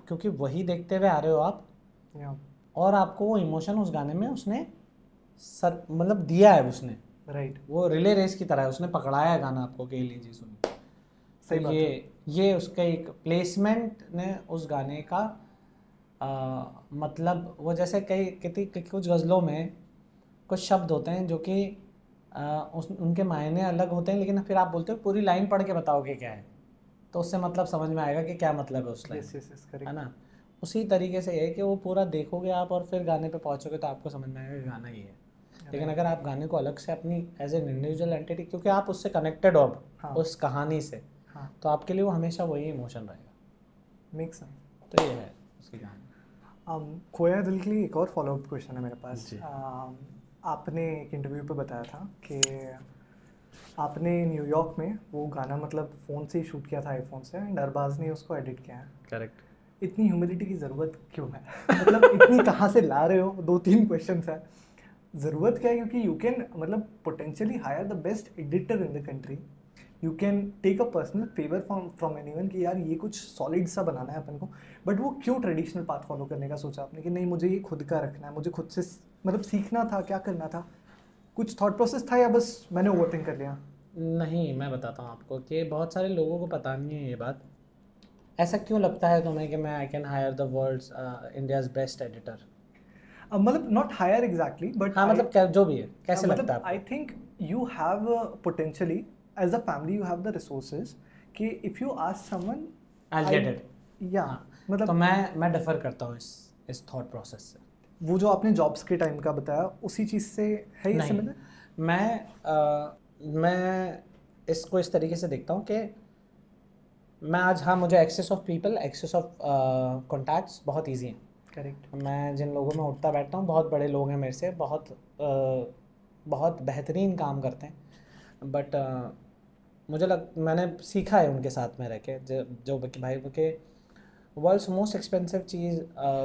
क्योंकि वही देखते हुए आ रहे हो आप, और आपको वो इमोशन उस गाने में उसने मतलब दिया है उसने, राइट। वो रिले रेस की तरह है, उसने पकड़ाया है गाना आपको कि लीजिए सुनिए। सही बात है। ये उसका एक प्लेसमेंट ने उस गाने का मतलब, वो जैसे कुछ गज़लों में कुछ शब्द होते हैं जो कि उनके मायने अलग होते हैं, लेकिन फिर आप बोलते हो पूरी लाइन पढ़ के बताओगे क्या है, तो उससे मतलब समझ में आएगा कि क्या मतलब है उस लाइन, है ना। उसी तरीके से है कि वो पूरा देखोगे आप और फिर गाने पे पहुंचोगे तो आपको समझ में आएगा कि गाना ही है। लेकिन अगर आप गाने को अलग से अपनी एज एन इंडिविजुअल एंटिटी, क्योंकि आप उससे कनेक्टेड हो उस कहानी से, तो आपके लिए वो हमेशा वही इमोशन रहेगा। Make sense. तो ये है उसकी कहानी। खोया दिल के लिए एक और फॉलोअप क्वेश्चन है मेरे पास। आपने एक इंटरव्यू पे बताया था कि आपने न्यूयॉर्क में वो गाना मतलब फ़ोन से ही शूट किया था, आईफोन से, एंड अरबाज ने उसको एडिट किया है। करेक्ट। इतनी ह्यूमिलिटी की ज़रूरत क्यों है? मतलब इतनी कहाँ से ला रहे हो? 2-3 क्वेश्चन है, ज़रूरत क्या है? क्योंकि यू कैन मतलब potentially hire the best editor in the country, you can take a personal favour from anyone कि यार ये कुछ सॉलिड सा बनाना है अपन को, बट वो क्यों ट्रेडिशनल पाथ फॉलो करने का सोचा आपने कि नहीं मुझे ये खुद का रखना है, मुझे खुद से मतलब सीखना था, क्या करना था, कुछ थॉट प्रोसेस था या बस मैंने ओवरथिंक कर लिया? नहीं, मैं बताता हूँ आपको कि बहुत सारे लोगों को पता नहीं है ये बात। ऐसा क्यों लगता है तुम्हें कि मैं I can hire the world's India's best editor? मतलब नॉट हायर एग्जैक्टली बट हाँ, मतलब क्या जो भी है, कैसे लगता है मतलब आई आपको? Think you have potentially as a family, you have the resources कि if you ask someone I get it. या हाँ, मतलब तो मैं डिफर करता हूँ इस थॉट प्रोसेस से। वो जो आपने जॉब्स के टाइम का बताया उसी चीज़ से है ये नहीं, सिमिलर? मैं इसको इस तरीके से देखता हूँ कि मैं आज, हाँ, मुझे access of people, access of contacts बहुत इजी हैं। करेक्ट। मैं जिन लोगों में उठता बैठता हूँ, बहुत बड़े लोग हैं मेरे से, बहुत बेहतरीन काम करते हैं, बट मैंने सीखा है उनके साथ में रह के, जो कि भाई के वर्ल्ड्स मोस्ट एक्सपेंसिव चीज़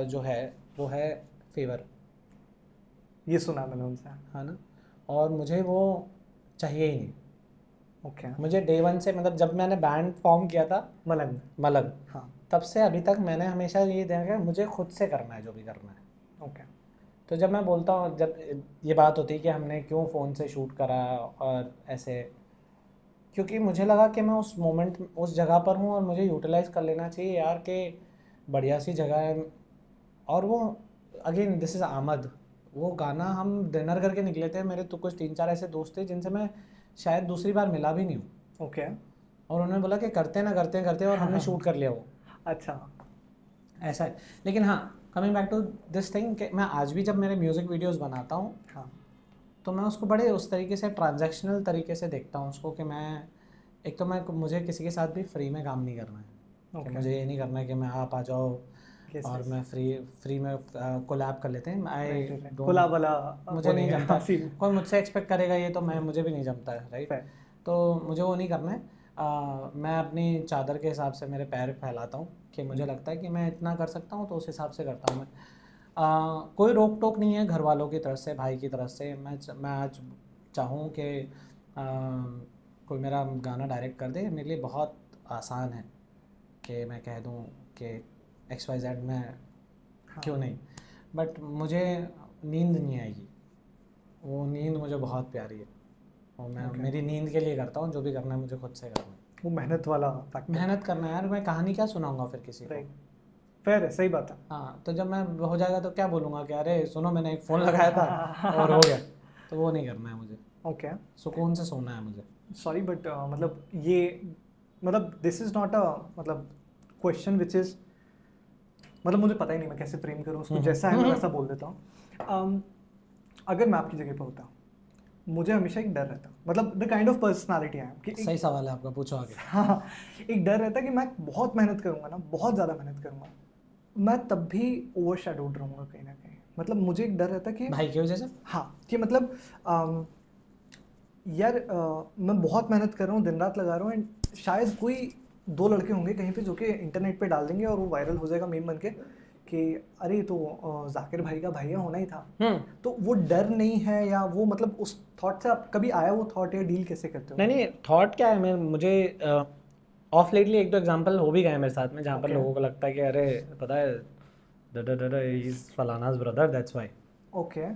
जो है वो है फेवर, ये सुना मैंने उनसे। है ना? और मुझे वो चाहिए ही नहीं। ओके। मुझे डे वन से, मतलब जब मैंने बैंड फॉर्म किया था मलंग, हाँ। तब से अभी तक मैंने हमेशा ये देखा कि मुझे खुद से करना है जो भी करना है। ओके। तो जब मैं बोलता हूँ, जब ये बात होती है कि हमने क्यों फ़ोन से शूट करा और ऐसे, क्योंकि मुझे लगा कि मैं उस मोमेंट उस जगह पर हूँ और मुझे यूटिलाइज़ कर लेना चाहिए यार, कि बढ़िया सी जगह है। और वो अगेन दिस इज़ आमद, वो गाना हम डिनर करके निकले थे, मेरे तो कुछ 3-4 ऐसे दोस्त थे जिनसे मैं शायद दूसरी बार मिला भी नहीं हूँ। ओके। और उन्होंने बोला कि करते ना करते करते, और हमने शूट कर लिया वो। अच्छा। ऐसा है। लेकिन हाँ, coming back to this thing, कि मैं आज भी जब मेरे म्यूज़िक वीडियोस बनाता हूँ, हाँ। तो मैं उसको बड़े उस तरीके से ट्रांजैक्शनल तरीके से देखता हूँ उसको, कि मैं एक तो मुझे किसी के साथ भी फ्री में काम नहीं करना है। कि मुझे ये नहीं करना है कि मैं आप आ जाओ और मैं फ्री में कोलैब कर लेते हैं। आई कोलैब वाला मुझे नहीं जमता। कोई मुझसे एक्सपेक्ट करेगा ये, तो मुझे भी नहीं जमता है, राइट? तो मुझे वो नहीं करना है। मैं अपनी चादर के हिसाब से मेरे पैर फैलाता हूँ, कि मुझे लगता है कि मैं इतना कर सकता हूँ, तो उस हिसाब से करता हूँ मैं। कोई रोक टोक नहीं है घर वालों की तरफ से, भाई की तरफ से। मैं आज चाहूँ कि कोई मेरा गाना डायरेक्ट कर दे, मेरे लिए बहुत आसान है कि मैं कह दूँ कि XYZ में, हाँ, क्यों नहीं। बट मुझे नींद नहीं आएगी, वो नींद मुझे बहुत प्यारी है, और मैं मेरी नींद के लिए करता हूँ जो भी करना है, मुझे खुद से करना है। वो मेहनत वाला फैक्टर, मेहनत करना है यार। मैं कहानी क्या सुनाऊंगा फिर किसी को? फेयर है, सही बात है। हाँ, तो जब मैं हो जाएगा तो क्या बोलूँगा कि अरे सुनो मैंने एक फ़ोन लगाया था और हो गया, तो वो नहीं करना है मुझे। ओके। सुकून से सोना है मुझे। सॉरी बट मतलब ये, मतलब दिस इज़ नॉट अ मतलब क्वेश्चन विच इज़, मतलब मुझे पता ही नहीं मैं कैसे फ्रेम करूँ उसको, जैसा है मैं वैसा बोल देता हूँ। अगर मैं आपकी जगह पर होता, मुझे हमेशा एक डर रहता, मतलब द काइंड ऑफ पर्सनालिटी है कि सही सवाल है आपका, पूछो आगे। हाँ, एक डर रहता कि मैं बहुत मेहनत करूँगा ना, बहुत ज़्यादा मेहनत करूँगा, मैं तब भी ओवर शेडोड रहूँगा कहीं ना कहीं। मतलब मुझे एक डर रहता कि भाई की वजह से, हाँ, कि मतलब यार मैं बहुत मेहनत कर रहा हूँ, दिन रात लगा रहा हूँ, एंड शायद कोई 2 लड़के होंगे कहीं पे जो कि इंटरनेट पे डाल देंगे और वो वायरल हो जाएगा मीम बन के कि अरे तो जाकिर भाई का भैया होना ही था। तो वो डर नहीं है, या वो मतलब उस थॉट से आप कभी आया वो थॉट, या डील कैसे करते हो? नहीं थॉट क्या है, मुझे ऑफ लेटली 1-2 एग्जांपल हो भी गए मेरे साथ में, जहाँ पर लोगों को लगता है कि अरे पता है इज फलानाज ब्रदर, दैट्स व्हाई। ओके।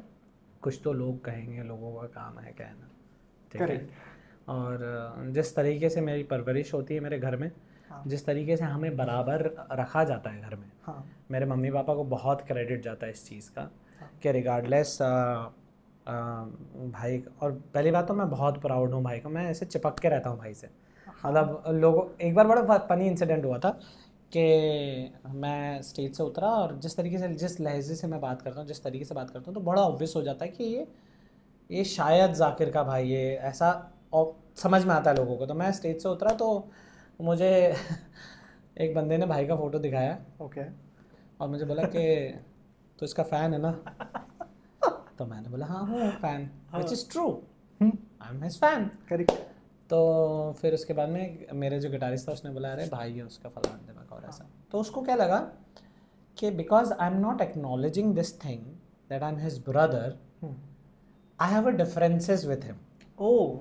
कुछ तो लोग कहेंगे, लोगों का काम है कहना, ठीक है। और जिस तरीके से मेरी परवरिश होती है मेरे घर में, जिस तरीके से हमें बराबर रखा जाता है घर में, मेरे मम्मी पापा को बहुत क्रेडिट जाता है इस चीज़ का, कि रिगार्डलेस भाई। और पहली बात तो मैं बहुत प्राउड हूँ भाई का, मैं ऐसे चिपक के रहता हूँ भाई से। मतलब लोगों, एक बार बड़ा फनी इंसिडेंट हुआ था कि मैं स्टेज से उतरा, और जिस तरीके से, जिस लहजे से मैं बात करता हूँ, जिस तरीके से बात करता हूँ, तो बड़ा ऑब्वियस हो जाता है कि ये शायद जाकिर का भाई है, ऐसा और समझ में आता है लोगों को। तो मैं स्टेज से उतरा तो मुझे एक बंदे ने भाई का फ़ोटो दिखाया, ओके, और मुझे बोला कि तो इसका फ़ैन है ना? तो मैंने बोला हाँ हूँ fan, which is true, I am his fan. Correct. तो फिर उसके बाद में मेरे जो गिटारिस्ट था उसने बोला अरे भाई है उसका फलान दिमाग और ऐसा। तो उसको क्या लगा कि because I am not acknowledging this thing that I am his brother, I have a differences with him. Oh,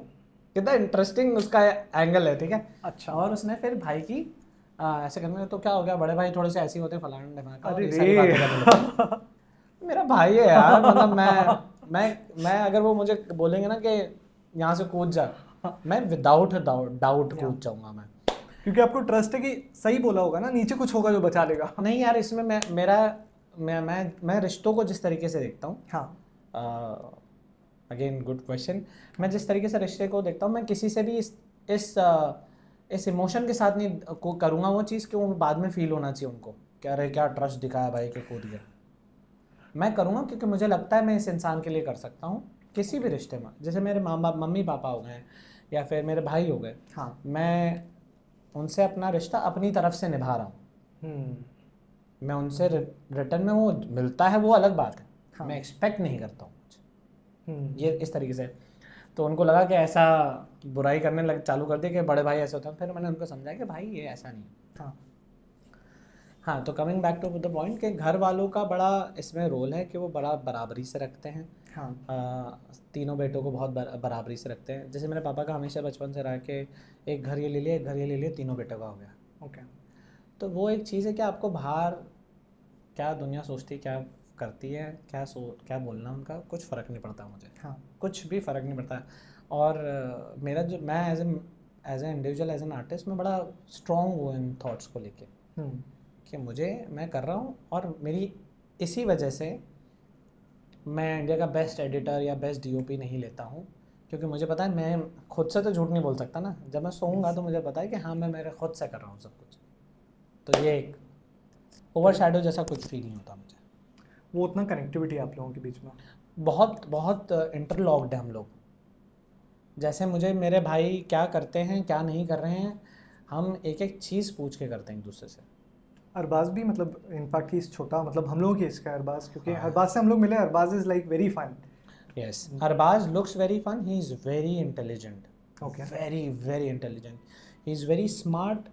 कितना इंटरेस्टिंग उसका एंगल है, ठीक है। अच्छा। और उसने फिर भाई की ऐसे करने में, तो क्या हो गया, बड़े भाई थोड़े से ऐसे ही होते हैं, फलाना ढिमाका, और अरे ये सारी बातें करने लगे। मेरा भाई है यार, मतलब मैं अगर वो मुझे बोलेंगे ना कि यहाँ से कूद जा, मैं विदाउट डाउट कूद जाऊंगा मैं, क्योंकि आपको ट्रस्ट है कि सही बोला होगा ना, नीचे कुछ होगा जो बचा लेगा। नहीं यार, इसमें मैं रिश्तों को जिस तरीके से देखता हूँ, हाँ। अगेन गुड क्वेश्चन, मैं जिस तरीके से रिश्ते को देखता हूँ, मैं किसी से भी इस इमोशन के साथ नहीं को करूँगा वो चीज़ कि वो बाद में फील होना चाहिए उनको कि अरे क्या ट्रस्ट दिखाया भाई के कूद गया। मैं करूँगा क्योंकि मुझे लगता है मैं इस इंसान के लिए कर सकता हूँ किसी भी रिश्ते में, जैसे मेरे माँ बाप मम्मी पापा हो गए या फिर मेरे भाई हो गए, हाँ। मैं उनसे अपना रिश्ता अपनी तरफ से निभा रहा हूँ। मैं उनसे रिटर्न में वो मिलता है वो अलग बात है, हाँ। मैं एक्सपेक्ट नहीं करता हूँ ये इस तरीके से। तो उनको लगा कि ऐसा बुराई करने लग चालू कर दी कि बड़े भाई ऐसे होते हैं, फिर मैंने उनको समझाया कि भाई ये ऐसा नहीं। हाँ। हाँ, तो coming back to the point कि घर वालों का बड़ा इसमें रोल है कि वो बड़ा बराबरी से रखते हैं। हाँ। तीनों बेटों को बहुत बराबरी से रखते हैं। जैसे मेरे पापा का हमेशा बचपन से रहा कि एक घर ये ले लिया, एक घर ये ले लिया, तीनों बेटों का हो गया। ओके। तो वो एक चीज़ है कि आपको बाहर क्या दुनिया सोचती, क्या करती है, क्या बोलना, उनका कुछ फ़र्क नहीं पड़ता मुझे। हाँ। कुछ भी फ़र्क नहीं पड़ता। और मेरा जो मैं as a individual, as an artist, मैं बड़ा स्ट्रॉन्ग हूँ इन थॉट्स को लेके कि मैं कर रहा हूँ, और मेरी इसी वजह से मैं इंडिया का बेस्ट एडिटर या बेस्ट डीओपी नहीं लेता हूँ, क्योंकि मुझे पता है मैं खुद से तो झूठ नहीं बोल सकता ना। जब मैं सोऊंगा तो मुझे पता है कि हाँ मैं मेरे खुद से कर रहा हूँ सब कुछ। तो ये एक ओवर शैडो जैसा कुछ फील नहीं होता मुझे। वो उतना कनेक्टिविटी आप लोगों के बीच में बहुत बहुत इंटरलॉक्ड है हम लोग। जैसे मुझे मेरे भाई क्या करते हैं क्या नहीं कर रहे हैं, हम एक एक चीज़ पूछ के करते हैं एक दूसरे से। अरबाज भी मतलब इनफैक्ट ही छोटा, मतलब हम लोगों की इसका अरबाज, क्योंकि अरबाज से हम लोग मिले। Arbaaz is like very fun. Yes, Arbaaz looks very fun, he is very intelligent, Okay. Very very intelligent, he is very smart,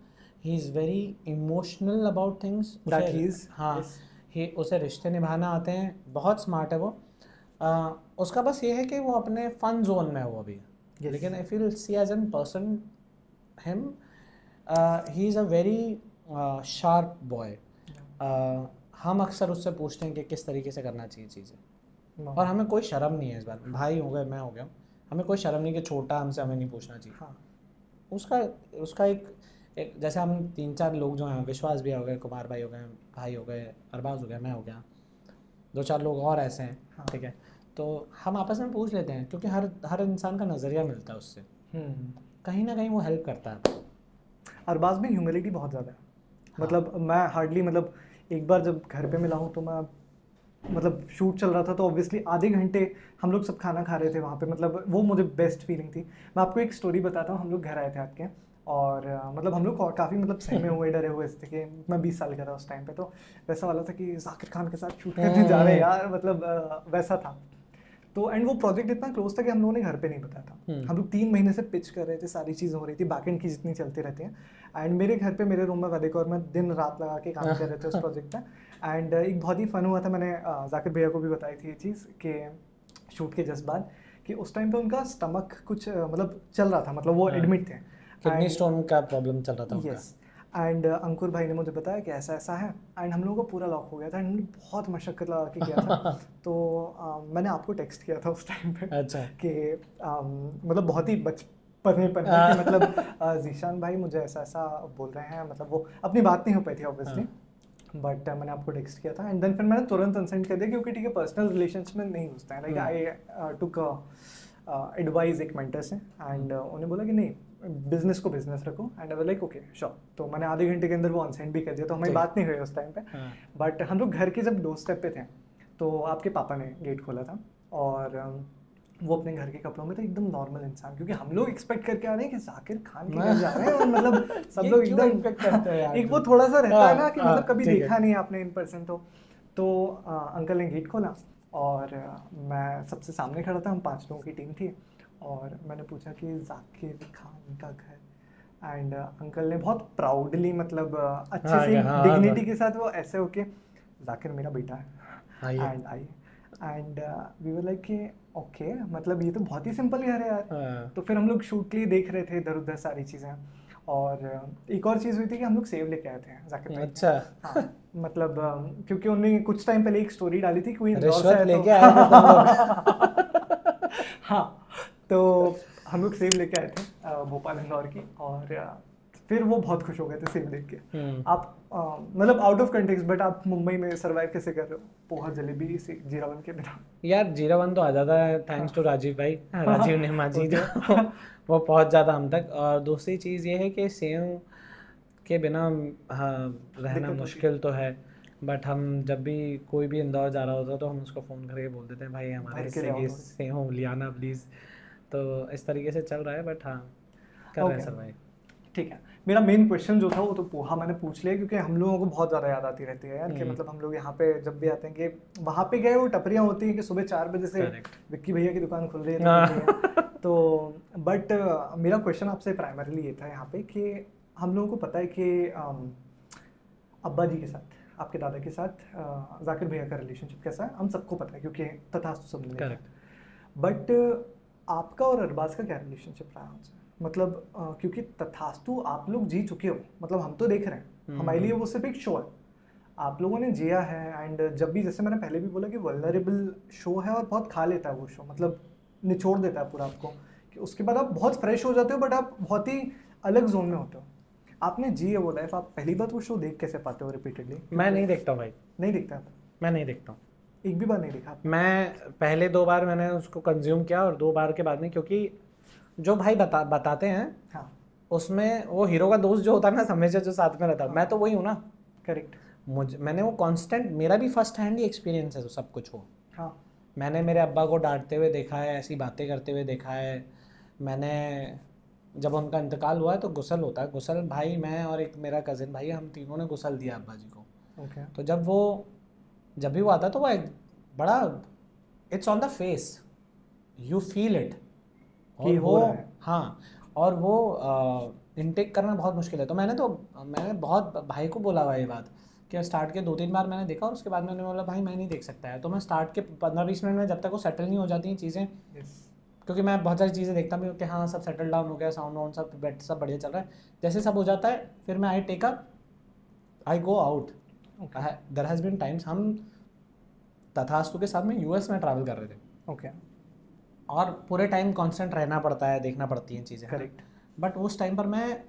he is very emotional about things. That he is. हाँ, Yes. उसे रिश्ते निभाना आते हैं, बहुत स्मार्ट है वो। उसका बस ये है कि वो अपने फन जोन में है वो अभी। Yes. लेकिन I feel see as an person him, he is a very sharp boy. हम अक्सर उससे पूछते हैं कि किस तरीके से करना चाहिए चीज़ें, और हमें कोई शर्म नहीं है इस बात में। भाई हो गए, मैं हो गया, हमें कोई शर्म नहीं कि छोटा हमसे हमें नहीं पूछना चाहिए। हाँ। उसका एक जैसे हम 3-4 लोग जो हैं, विश्वास भी हो गए, कुमार भाई हो गए, भाई हो गए, अरबाज हो गया, मैं हो गया, 2-4 लोग और ऐसे हैं। हाँ। ठीक है, तो हम आपस में पूछ लेते हैं क्योंकि हर इंसान का नज़रिया मिलता है उससे, कहीं ना कहीं वो हेल्प करता है। अरबाज में ह्यूमिलिटी बहुत ज़्यादा है। मतलब मैं हार्डली, मतलब एक बार जब घर पे मिला हूँ तो मैं, मतलब शूट चल रहा था तो ऑब्वियसली आधे घंटे हम लोग सब खाना खा रहे थे वहाँ पे, मतलब वो मुझे बेस्ट फीलिंग थी। मैं आपको एक स्टोरी बताता हूँ। हम लोग घर आए थे आपके, और मतलब हम लोग काफ़ी मतलब सहमे हुए डरे हुए थे कि मैं 20 साल का था उस टाइम पे, तो वैसा वाला था कि जाकिर खान के साथ शूट करने जा रहे हैं यार, मतलब वैसा था। तो एंड वो प्रोजेक्ट इतना क्लोज था कि हम लोगों ने घर पे नहीं बताया था। हम लोग 3 महीने से पिच कर रहे थे, सारी चीज़ें हो रही थी, बैकएंड की जितनी चलती रहती हैं। एंड मेरे घर पे, मेरे रूम में वैदिक और मैं दिन रात लगा के काम कर रहे थे उस प्रोजेक्ट पे। एंड एक बहुत ही फन हुआ था, मैंने जाकिर भैया को भी बताई थी ये चीज़ कि शूट के जस्ट बाद, कि उस टाइम पे उनका स्टमक कुछ मतलब चल रहा था, मतलब वो एडमिट थे, किडनी स्टोन का प्रॉब्लम चल रहा था उनका। यस। एंड अंकुर भाई ने मुझे बताया कि ऐसा ऐसा है, एंड हम लोगों को पूरा लॉक हो गया था। एंड हमने बहुत मशक्कत लगा के किया था। तो मैंने आपको टेक्स्ट किया था उस टाइम पे। अच्छा। कि मतलब बहुत ही बचपनेपन में कि मतलब जीशान भाई मुझे ऐसा ऐसा बोल रहे हैं, मतलब वो अपनी बात नहीं हो पाई थी ऑब्वियसली, बट मैंने आपको टेक्स्ट किया था। एंड देन फिर मैंने तुरंत अनसेंड कर दिया, क्योंकि ठीक है पर्सनल रिलेशंस में नहीं घुसते हैं। लाइक आई टुक एडवाइस एक मेंटर से, एंड उन्हें बोला कि नहीं, बिजनेस को बिजनेस रखो। And I was like okay sure. तो मैंने आधे घंटे के अंदर वो अनसेंड भी कर दिया, तो हमारी बात नहीं हुई उस टाइम पे। बट हम लोग घर के जब डोर स्टेप पे थे तो आपके पापा ने गेट खोला था, और वो अपने घर के कपड़ों में थे, एकदम नॉर्मल इंसान, क्योंकि हम लोग एक्सपेक्ट करके आ रहे हैं कि जाकिर खान के घर जा रहे हैं, और मतलब सब लोग एकदम एक वो थोड़ा सा रहता है ना कि मतलब कभी देखा नहीं आपने इन पर्सन। तो अंकल ने गेट खोला, और मैं सबसे सामने खड़ा था, हम 5 लोगों की टीम थी, और मैंने पूछा कि जाकिर खान का घर। एंड अंकल ने बहुत प्राउडली, मतलब अच्छे से डिग्निटी के साथ वो ऐसे होके, जाकिर मेरा बेटा है, and I. And we were like कि ओके, मतलब ये तो बहुत ही सिंपल घर है यार। हाँ। तो फिर हम लोग शूट के लिए देख रहे थे इधर उधर सारी चीज़ें। और एक और चीज़ हुई थी कि हम लोग सेव लेके आए थे जाकिर भाई के। अच्छा, हाँ, मतलब क्योंकि उन्होंने कुछ टाइम पहले एक स्टोरी डाली थी, कोई इंदौर से रिश्वत आया लेके आए थे तुम लोग। हाँ, तो हम लोग सेव लेके आए थे भोपाल इंदौर की। और फिर वो बहुत खुश हो गए थे सेव देख के। आप मतलब आउट ऑफ कंटेक्स्ट, बट आप मुंबई में सर्वाइव कैसे कर रहे हो पोहा जलेबी से जीरावन के बिना? यार जीरावन तो आ जाता है थैंक्स टू राजीव भाई, राजीव नेमाजी जो वो पहुंच जाता हम तक। और दूसरी चीज़ ये है कि सेव के बिना हाँ रहना दिक्कत होती मुश्किल तो है, बट हम जब भी कोई भी इंदौर जा रहा होता है तो हम उसको फ़ोन करके बोल देते हैं भाई हमारे भर के हिस्से ले आओ की थोड़ी। सेव लियाना प्लीज़। तो इस तरीके से चल रहा है, बट हाँ कर रहे हैं ओके, सर्वाइव। ठीक है। मेरा मेन क्वेश्चन जो था वो तो पोहा मैंने पूछ लिया, क्योंकि हम लोगों को बहुत ज़्यादा याद आती रहती है यार कि मतलब हम लोग यहाँ पे जब भी आते हैं कि वहाँ पे गए वो टपरियाँ होती हैं कि सुबह 4 बजे से Correct. विक्की भैया की दुकान खुल रही है तो खुल रही है। तो बट मेरा क्वेश्चन आपसे प्राइमरीली ये था यहाँ पे कि हम लोगों को पता है कि अब्बा जी के साथ, आपके दादा के साथ जाकिर भैया का रिलेशनशिप कैसा है हम सबको पता है, क्योंकि तथास्तु सबने देखा है। बट आपका और अरबाज का क्या रिलेशनशिप रहा है उनसे? मतलब क्योंकि तथास्तु आप लोग जी चुके हो, मतलब हम तो देख रहे हैं, हमारे लिए वो सिर्फ एक शो है, आप लोगों ने जिया है। एंड जब भी, जैसे मैंने पहले भी बोला कि वल्नरेबल शो है और बहुत खा लेता है वो शो, मतलब निचोड़ देता है पूरा आपको, कि उसके बाद आप बहुत फ्रेश हो जाते हो बट आप बहुत ही अलग जोन में होते हो। आपने जी है वो लाइफ, आप पहली बार वो शो देख कैसे पाते हो रिपीटेडली? मैं नहीं देखता हूँ भाई, नहीं देखता आप? मैं नहीं देखता हूँ। एक भी बार नहीं देखा आपने? मैं पहले 2 बार मैंने उसको कंज्यूम किया और 2 बार के बाद में, क्योंकि जो भाई बताते हैं हाँ, उसमें वो हीरो का दोस्त जो होता है ना हमेशा जो साथ में रहता है, मैं तो वही हूँ ना। करेक्ट। मैंने वो कांस्टेंट, मेरा भी फर्स्ट हैंड ही एक्सपीरियंस है तो सब कुछ हो। हाँ, मैंने मेरे अब्बा को डांटते हुए देखा है, ऐसी बातें करते हुए देखा है। मैंने जब उनका इंतकाल हुआ है तो गुसल होता है, गुसल भाई मैं और एक मेरा कज़िन भाई, हम तीनों ने गुसल दिया अब्बा जी को। ओके। तो जब भी वो आता है तो वो एक बड़ा, it's on the face, you feel it. कि हो रहा है। हाँ, और वो इनटेक करना बहुत मुश्किल है। तो मैंने बहुत भाई को बोला हुआ ये बात कि स्टार्ट के 2-3 बार मैंने देखा और उसके बाद मैंने बोला भाई मैं नहीं देख सकता है। तो मैं स्टार्ट के 15-20 मिनट में जब तक वो सेटल नहीं हो जाती हैं चीज़ें, क्योंकि मैं बहुत सारी चीज़ें देखता भी हूँ कि हाँ सब सेटल डाउन हो गया, साउंड वाउंड सब बेट सब बढ़िया चल रहा है, जैसे सब हो जाता है फिर मैं I go out. There has been times हम तथास्तु के साथ में यूएस में ट्रैवल कर रहे थे, ओके, और पूरे टाइम कांस्टेंट रहना पड़ता है, देखना पड़ती हैं चीज़ें। करेक्ट। बट उस टाइम पर मैं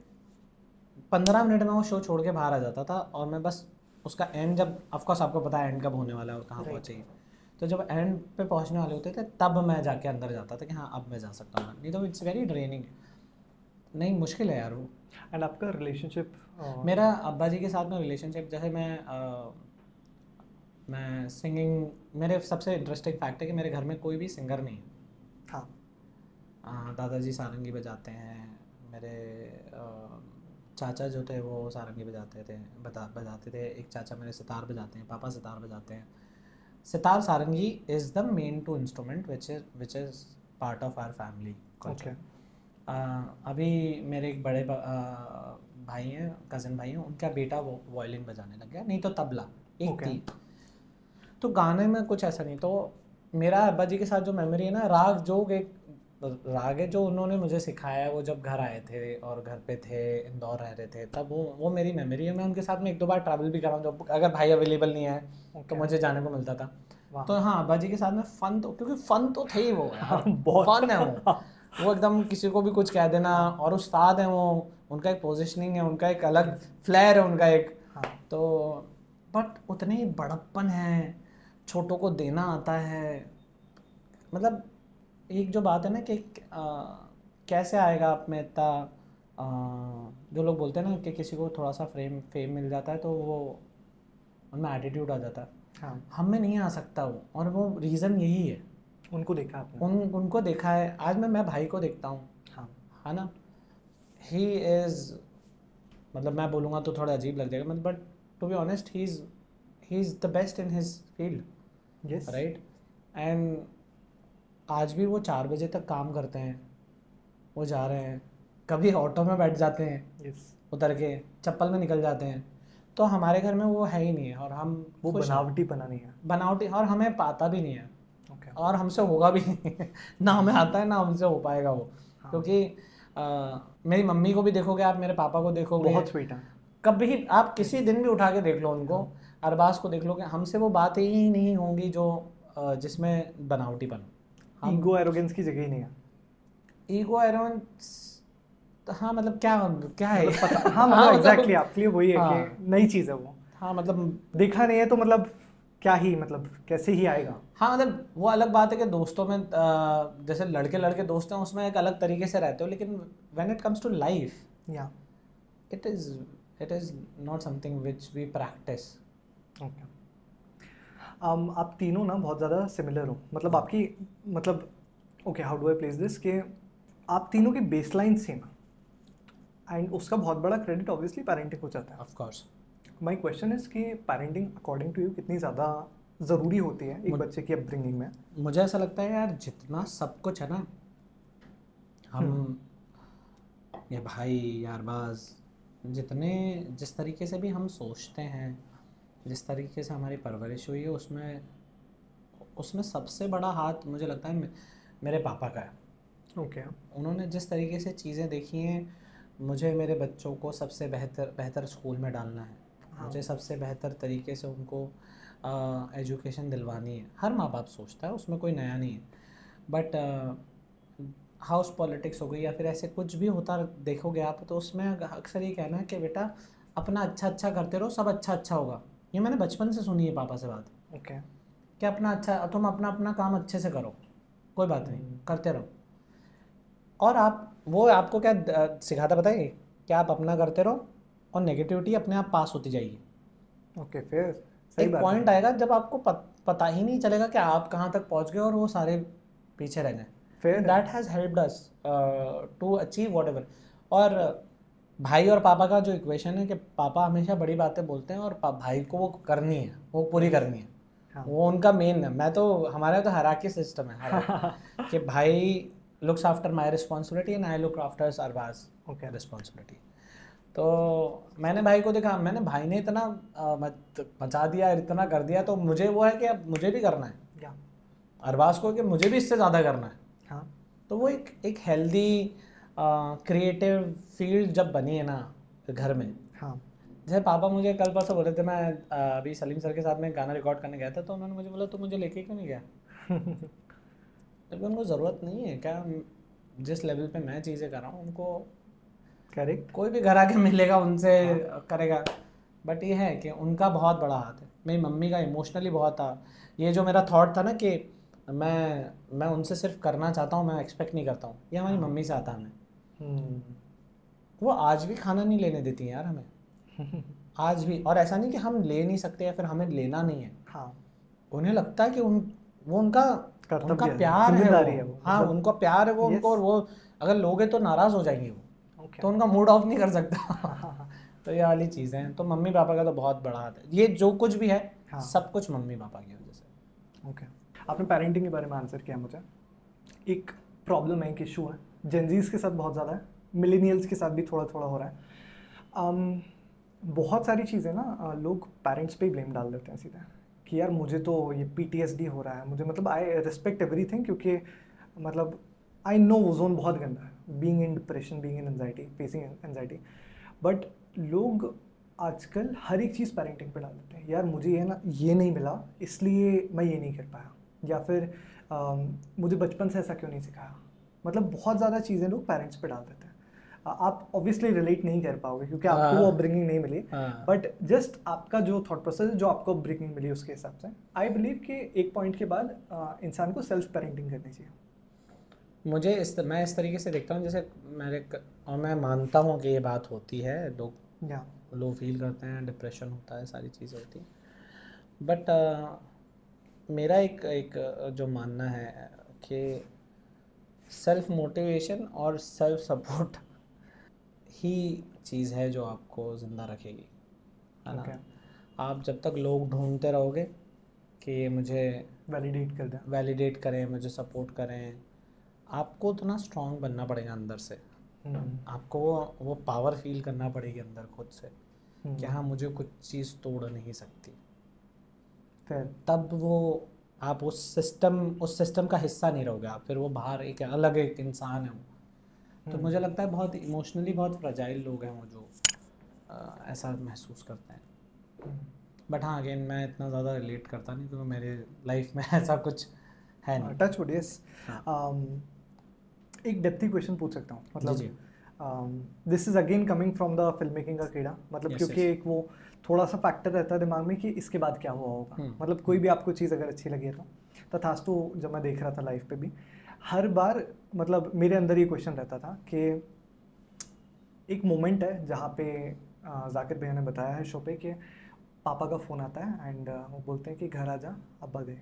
15 मिनट में वो शो छोड़ के बाहर आ जाता था और मैं बस उसका एंड, जब ऑफकोर्स आपको पता है एंड कब होने वाला है और कहाँ पहुँचेगी, तो जब एंड पे पहुँचने वाले होते थे तब मैं जाके अंदर जाता था कि हाँ अब मैं जा सकता हूँ, नहीं तो इट्स वेरी ड्रेनिंग। नहीं, मुश्किल है यार वो। एंड आपका रिलेशनशिप? मेरा अब्बा जी के साथ में रिलेशनशिप, जैसे मैं सिंगिंग, मेरे सबसे इंटरेस्टिंग फैक्ट है कि मेरे घर में कोई भी सिंगर नहीं है। हाँ, दादाजी सारंगी बजाते हैं, मेरे चाचा जो थे वो सारंगी बजाते थे, एक चाचा मेरे सितार बजाते हैं, पापा सितार बजाते हैं। Sitar sarangi is the main two instrument which is part of our family culture. अभी मेरे एक बड़े भाई हैं, कज़न भाई हैं, उनका बेटा वो वायलिन बजाने लग गया, नहीं तो तबला एक थी। तो गाने में कुछ ऐसा नहीं। तो मेरा अब्बा जी के साथ जो मेमोरी है ना, राग जोग एक राग है जो उन्होंने मुझे सिखाया है। वो जब घर आए थे और घर पे थे, इंदौर रह रहे थे, तब वो मेरी मेमोरी है। मैं उनके साथ में 1-2 बार ट्रैवल भी करा हूँ, जब अगर भाई अवेलेबल नहीं है तो मुझे जाने को मिलता था। तो हाँ, अब्बा जी के साथ में फन तो, क्योंकि फन तो थे ही वो यार, बहुत फन है वो एकदम किसी को भी कुछ कह देना। और उस्ताद हैं वो, उनका एक पोजिशनिंग है, उनका एक अलग फ्लेयर है उनका एक। तो बट उतने ही बड़प्पन है, छोटों को देना आता है। मतलब एक जो बात है ना कि कैसे आएगा आप में इतना, जो लोग बोलते हैं ना कि किसी को थोड़ा सा फेम मिल जाता है तो वो उनमें एटीट्यूड आ जाता है। हाँ, हम में नहीं आ सकता वो, और वो रीज़न यही है। उनको देखा आपने? उनको देखा है। आज मैं भाई को देखता हूँ, हाँ, है ना, ही इज़, मतलब मैं बोलूँगा तो थोड़ा अजीब लग जाएगा, मतलब but to be honest he is the best in his field, right. And आज भी वो 4 बजे तक काम करते हैं, वो जा रहे हैं, कभी ऑटो में बैठ जाते हैं, उतर के चप्पल में निकल जाते हैं। तो हमारे घर में वो है ही नहीं है, और हम वो बनावटी बना नहीं है, बनावटी, और हमें पाता भी नहीं है। और हमसे होगा भी नहीं ना हमें आता है ना हमसे हो पाएगा वो। क्योंकि मेरी मम्मी को भी देखोगे आप, मेरे पापा को देखोगे, बहुत स्वीट है। कभी आप किसी दिन भी उठा के देख लो उनको, अरबाज को देख लोगे, हमसे वो बात ही नहीं होंगी जो जिसमें बनावटीपन। ईगो एरोगेंस की जगह ही नहीं है। ईगो एरोगेंस, हाँ मतलब क्या क्या है हाँ मतलब एग्जैक्टली आपके लिए वही है कि नई चीज़ है वो। हाँ मतलब देखा नहीं है तो मतलब क्या ही, मतलब कैसे ही आएगा। हाँ मतलब वो अलग बात है कि दोस्तों में जैसे लड़के लड़के दोस्त हैं उसमें एक अलग तरीके से रहते हो, लेकिन when it comes to life या it is not something which we practice. Okay. आप तीनों ना बहुत ज़्यादा सिमिलर हो, मतलब आपकी, मतलब okay how do I place this, कि आप तीनों की बेसलाइन सेम है एंड उसका बहुत बड़ा क्रेडिट ऑब्वियसली पेरेंटिंग को जाता है। Of course. My question is कि पेरेंटिंग अकॉर्डिंग टू यू कितनी ज़्यादा ज़रूरी होती है एक बच्चे की अपब्रिंगिंग में? मुझे ऐसा लगता है यार जितना सब कुछ है ना, हम ये भाई यार बाज जितने जिस तरीके से भी हम सोचते हैं, जिस तरीके से हमारी परवरिश हुई है, उसमें उसमें सबसे बड़ा हाथ मुझे लगता है मेरे पापा का है। ओके। उन्होंने जिस तरीके से चीज़ें देखी हैं, मुझे मेरे बच्चों को सबसे बेहतर स्कूल में डालना है, मुझे सबसे बेहतर तरीके से उनको एजुकेशन दिलवानी है। हर माँ बाप सोचता है, उसमें कोई नया नहीं है। बट हाउस पॉलिटिक्स हो गई या फिर ऐसे कुछ भी होता देखोगे आप, तो उसमें अक्सर ये कहना है कि बेटा अपना अच्छा करते रहो, सब अच्छा होगा। ये मैंने बचपन से सुनी है पापा से बात। ओके। कि तुम अपना काम अच्छे से करो, कोई बात नहीं, करते रहो। और वो आपको क्या सिखाता बताइए कि आप अपना करते रहो और नेगेटिविटी अपने आप पास होती जाएगी। ओके, फिर एक पॉइंट आएगा जब आपको पता ही नहीं चलेगा कि आप कहाँ तक पहुँच गए और वो सारे पीछे रह गए। That has helped us to achieve whatever. और भाई और पापा का जो इक्वेशन है कि पापा हमेशा बड़ी बातें बोलते हैं और भाई को वो करनी है, वो पूरी करनी है। हाँ। वो उनका मेन है। मैं तो हमारा तो हायरार्की सिस्टम है कि भाई looks after my responsibility and I look after Sarvaz responsibility। तो मैंने भाई को देखा, मैंने भाई ने इतना मचा दिया, इतना कर दिया, तो मुझे वो है कि अब मुझे भी करना है अरबाज को, कि मुझे भी इससे ज़्यादा करना है। हाँ। तो वो एक हेल्दी क्रिएटिव फील्ड जब बनी है ना घर में। हाँ। जैसे पापा मुझे कल परसों बोले थे, मैं अभी सलीम सर के साथ में गाना रिकॉर्ड करने गया था, तो उन्होंने मुझे बोला तो मुझे लेके क्यों नहीं गया? जबकि उनको ज़रूरत नहीं है क्या, जिस लेवल पे मैं चीज़ें कर रहा हूँ उनको करेक्ट कोई भी घर आके मिलेगा उनसे करेगा। बट ये है कि उनका बहुत बड़ा हाथ है। मेरी मम्मी का इमोशनली बहुत था। ये जो मेरा थॉट था ना कि मैं उनसे सिर्फ करना चाहता हूँ, मैं एक्सपेक्ट नहीं करता हूँ, ये हमारी मम्मी से आता हमें। वो आज भी खाना नहीं लेने देती हैं यार हमें आज भी। और ऐसा नहीं कि हम ले नहीं सकते या फिर हमें लेना नहीं है। हाँ, उन्हें लगता है कि वो उनका प्यार है वो। हाँ, उनका प्यार है वो उनको, और वो अगर लोगे तो नाराज़ हो जाएंगे वो, तो उनका मूड ऑफ नहीं कर सकता। तो ये वाली चीज़ें हैं। तो मम्मी पापा का तो बहुत बड़ा हाथ है। ये जो कुछ भी है सब कुछ मम्मी पापा की वजह से। ओके, आपने पेरेंटिंग के बारे में आंसर किया। मुझे एक प्रॉब्लम है, एक इशू है, जेनजीज के साथ बहुत ज़्यादा है, मिलेनियल्स के साथ भी थोड़ा थोड़ा हो रहा है। बहुत सारी चीज़ें ना लोग पेरेंट्स पे ही ब्लेम डाल देते हैं सीधा, कि यार मुझे तो ये PTSD हो रहा है, मुझे, मतलब आई रिस्पेक्ट एवरीथिंग, क्योंकि मतलब आई नो वो जोन बहुत गंदा है, being in depression, being in anxiety, facing anxiety. But लोग आजकल हर एक चीज़ पेरेंटिंग पे डाल देते हैं। यार मुझे ये नहीं मिला इसलिए मैं ये नहीं कर पाया, या फिर मुझे बचपन से ऐसा क्यों नहीं सिखाया। मतलब बहुत ज़्यादा चीज़ें लोग पेरेंट्स पे डाल देते हैं। आप ऑब्वियसली रिलेट नहीं कर पाओगे क्योंकि आपको वो अपब्रिंगिंग नहीं मिली, बट जस्ट आपका जो थॉट प्रोसेस है, जो आपको अपब्रिंगिंग मिली उसके हिसाब से आई बिलीव कि एक पॉइंट के बाद इंसान को सेल्फ पेरेंटिंग करनी चाहिए। मैं इस तरीके से देखता हूँ, जैसे और मैं मानता हूँ कि ये बात होती है, लोग लो फील करते हैं, डिप्रेशन होता है, सारी चीज़ें होती हैं। बट मेरा एक जो मानना है कि सेल्फ मोटिवेशन और सेल्फ सपोर्ट ही चीज़ है जो आपको ज़िंदा रखेगी, है ना। आप जब तक लोग ढूंढते रहोगे कि मुझे वैलिडेट करें, मुझे सपोर्ट करें, आपको उतना स्ट्रांग बनना पड़ेगा अंदर से। आपको वो पावर फील करना पड़ेगी अंदर खुद से कि हाँ मुझे कुछ चीज़ तोड़ नहीं सकती, तब वो आप उस सिस्टम का हिस्सा नहीं रहोगे, आप फिर वो बाहर एक अलग एक इंसान है वो। तो मुझे लगता है बहुत इमोशनली बहुत फ्रजाइल लोग हैं वो जो ऐसा महसूस करते हैं। बट हाँ अगेन मैं इतना ज़्यादा रिलेट करता नहीं क्योंकि मेरे लाइफ में ऐसा कुछ है नहीं। Touch wood, yes. हाँ। एक डेप्थी क्वेश्चन पूछ सकता हूँ, मतलब जी। This is again coming from the film making का कीड़ा, मतलब Yes, क्योंकि yes. एक वो थोड़ा सा फैक्टर रहता है दिमाग में कि इसके बाद क्या हुआ होगा। मतलब कोई भी आपको चीज़ अगर अच्छी लगी है तो तथास्तु जब मैं देख रहा था लाइफ पे भी हर बार, मतलब मेरे अंदर ये क्वेश्चन रहता था कि एक मोमेंट है जहाँ पे जाकिर भैया ने बताया है शो पे कि पापा का फ़ोन आता है एंड वो बोलते हैं कि घर आ जा, अब्बा गए।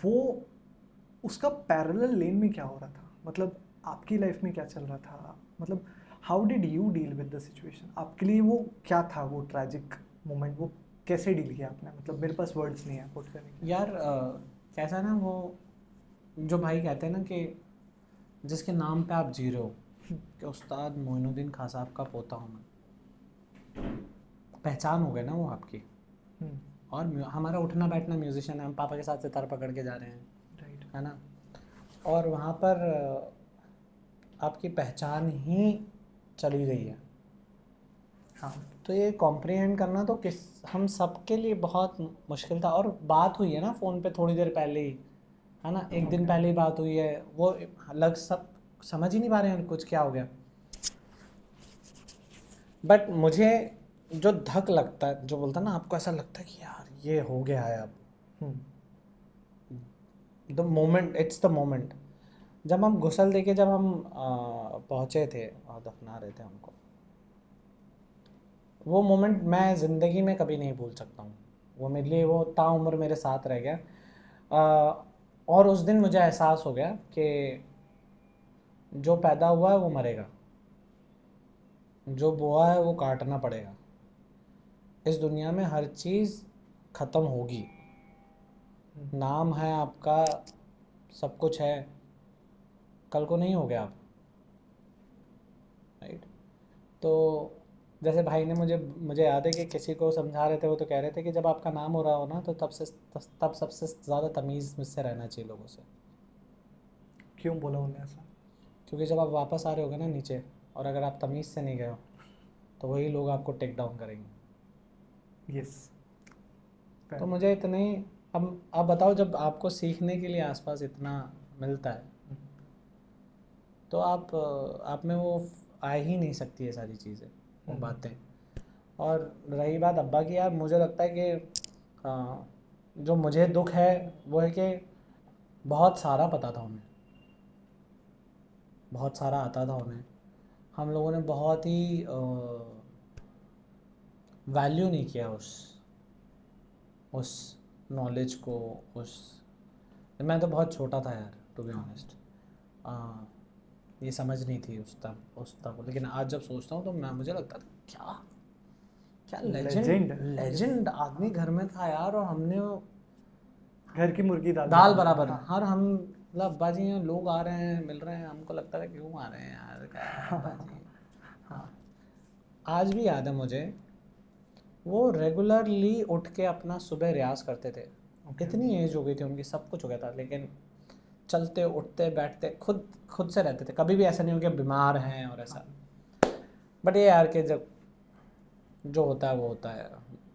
वो उसका पैरेलल लेन में क्या हो रहा था, मतलब आपकी लाइफ में क्या चल रहा था, मतलब how did you deal with the situation? आपके लिए वो क्या था, वो ट्रैजिक मोमेंट, वो कैसे डील किया आपने? मतलब मेरे पास वर्ड्स नहीं है पुट करने के। यार कैसा ना वो जो भाई कहते हैं ना कि जिसके नाम पे आप जी रहे हो कि उस्ताद मोइनुद्दीन खां साहब का पोता हूँ मैं, पहचान हो गई ना वो आपकी। और हमारा उठना बैठना म्यूजिशियन है, हम पापा के साथ सितार पकड़ के जा रहे हैं, राइट, है ना। और वहाँ पर आपकी पहचान ही चली गई है। हाँ, तो ये कॉम्प्रिहेंड करना तो हम सबके लिए बहुत मुश्किल था। और बात हुई है ना फ़ोन पे थोड़ी देर पहले ही, है ना, एक दिन पहले ही बात हुई है, वो अलग सब समझ ही नहीं पा रहे हैं कुछ क्या हो गया। बट मुझे जो धक लगता है, जो बोलता है ना आपको ऐसा लगता है कि यार ये हो गया है अब, the moment, it's the moment. जब हम गुसल दे के जब हम पहुँचे थे और दफना रहे थे उनको, वो मोमेंट मैं ज़िंदगी में कभी नहीं भूल सकता हूँ। वो मेरे लिए वो ताउम्र मेरे साथ रह गया। और उस दिन मुझे एहसास हो गया कि जो पैदा हुआ है वो मरेगा, जो बोआ है वो काटना पड़ेगा। इस दुनिया में हर चीज़ ख़त्म होगी। नाम है आपका, सब कुछ है, कल को नहीं हो गया आप, राइट। तो जैसे भाई ने मुझे याद है कि किसी को समझा रहे थे, वो तो कह रहे थे कि जब आपका नाम हो रहा हो ना तो तब सबसे ज़्यादा तमीज़ मुझसे रहना चाहिए लोगों से। क्यों बोला उन्हें ऐसा? क्योंकि जब आप वापस आ रहे होगे ना नीचे, और अगर आप तमीज़ से नहीं गए हो तो वही लोग आपको टेक डाउन करेंगे। यस। तो मुझे इतने ही, अब बताओ, जब आपको सीखने के लिए आसपास इतना मिलता है तो आप में वो आ ही नहीं सकती है सारी चीज़ें, वो बातें। और रही बात अब्बा की, यार मुझे लगता है कि जो मुझे दुख है वो है कि बहुत सारा पता था उन्हें, बहुत सारा आता था उन्हें। हम लोगों ने बहुत ही वैल्यू नहीं किया उस नॉलेज को। मैं तो बहुत छोटा था यार, टू बी ऑनेस्ट। ये समझ नहीं थी उस तक। लेकिन आज जब सोचता हूँ तो मुझे लगता था क्या क्या लेजेंड आदमी घर में था यार। और हमने घर की मुर्गी दाल बराबर। और हम मतलब अब्बा जी हैं, लोग आ रहे हैं, मिल रहे हैं, हमको लगता था क्यों आ रहे हैं यार, क्या है अब्बा जी। हाँ, आज भी याद है मुझे, वो रेगुलरली उठ के अपना सुबह रियाज करते थे। इतनी एज हो गई थी उनकी, सब कुछ हो गया था, लेकिन चलते उठते बैठते खुद से रहते थे। कभी भी ऐसा नहीं हो कि बीमार हैं और ऐसा। बट ये यार कि जब जो होता है वो होता है,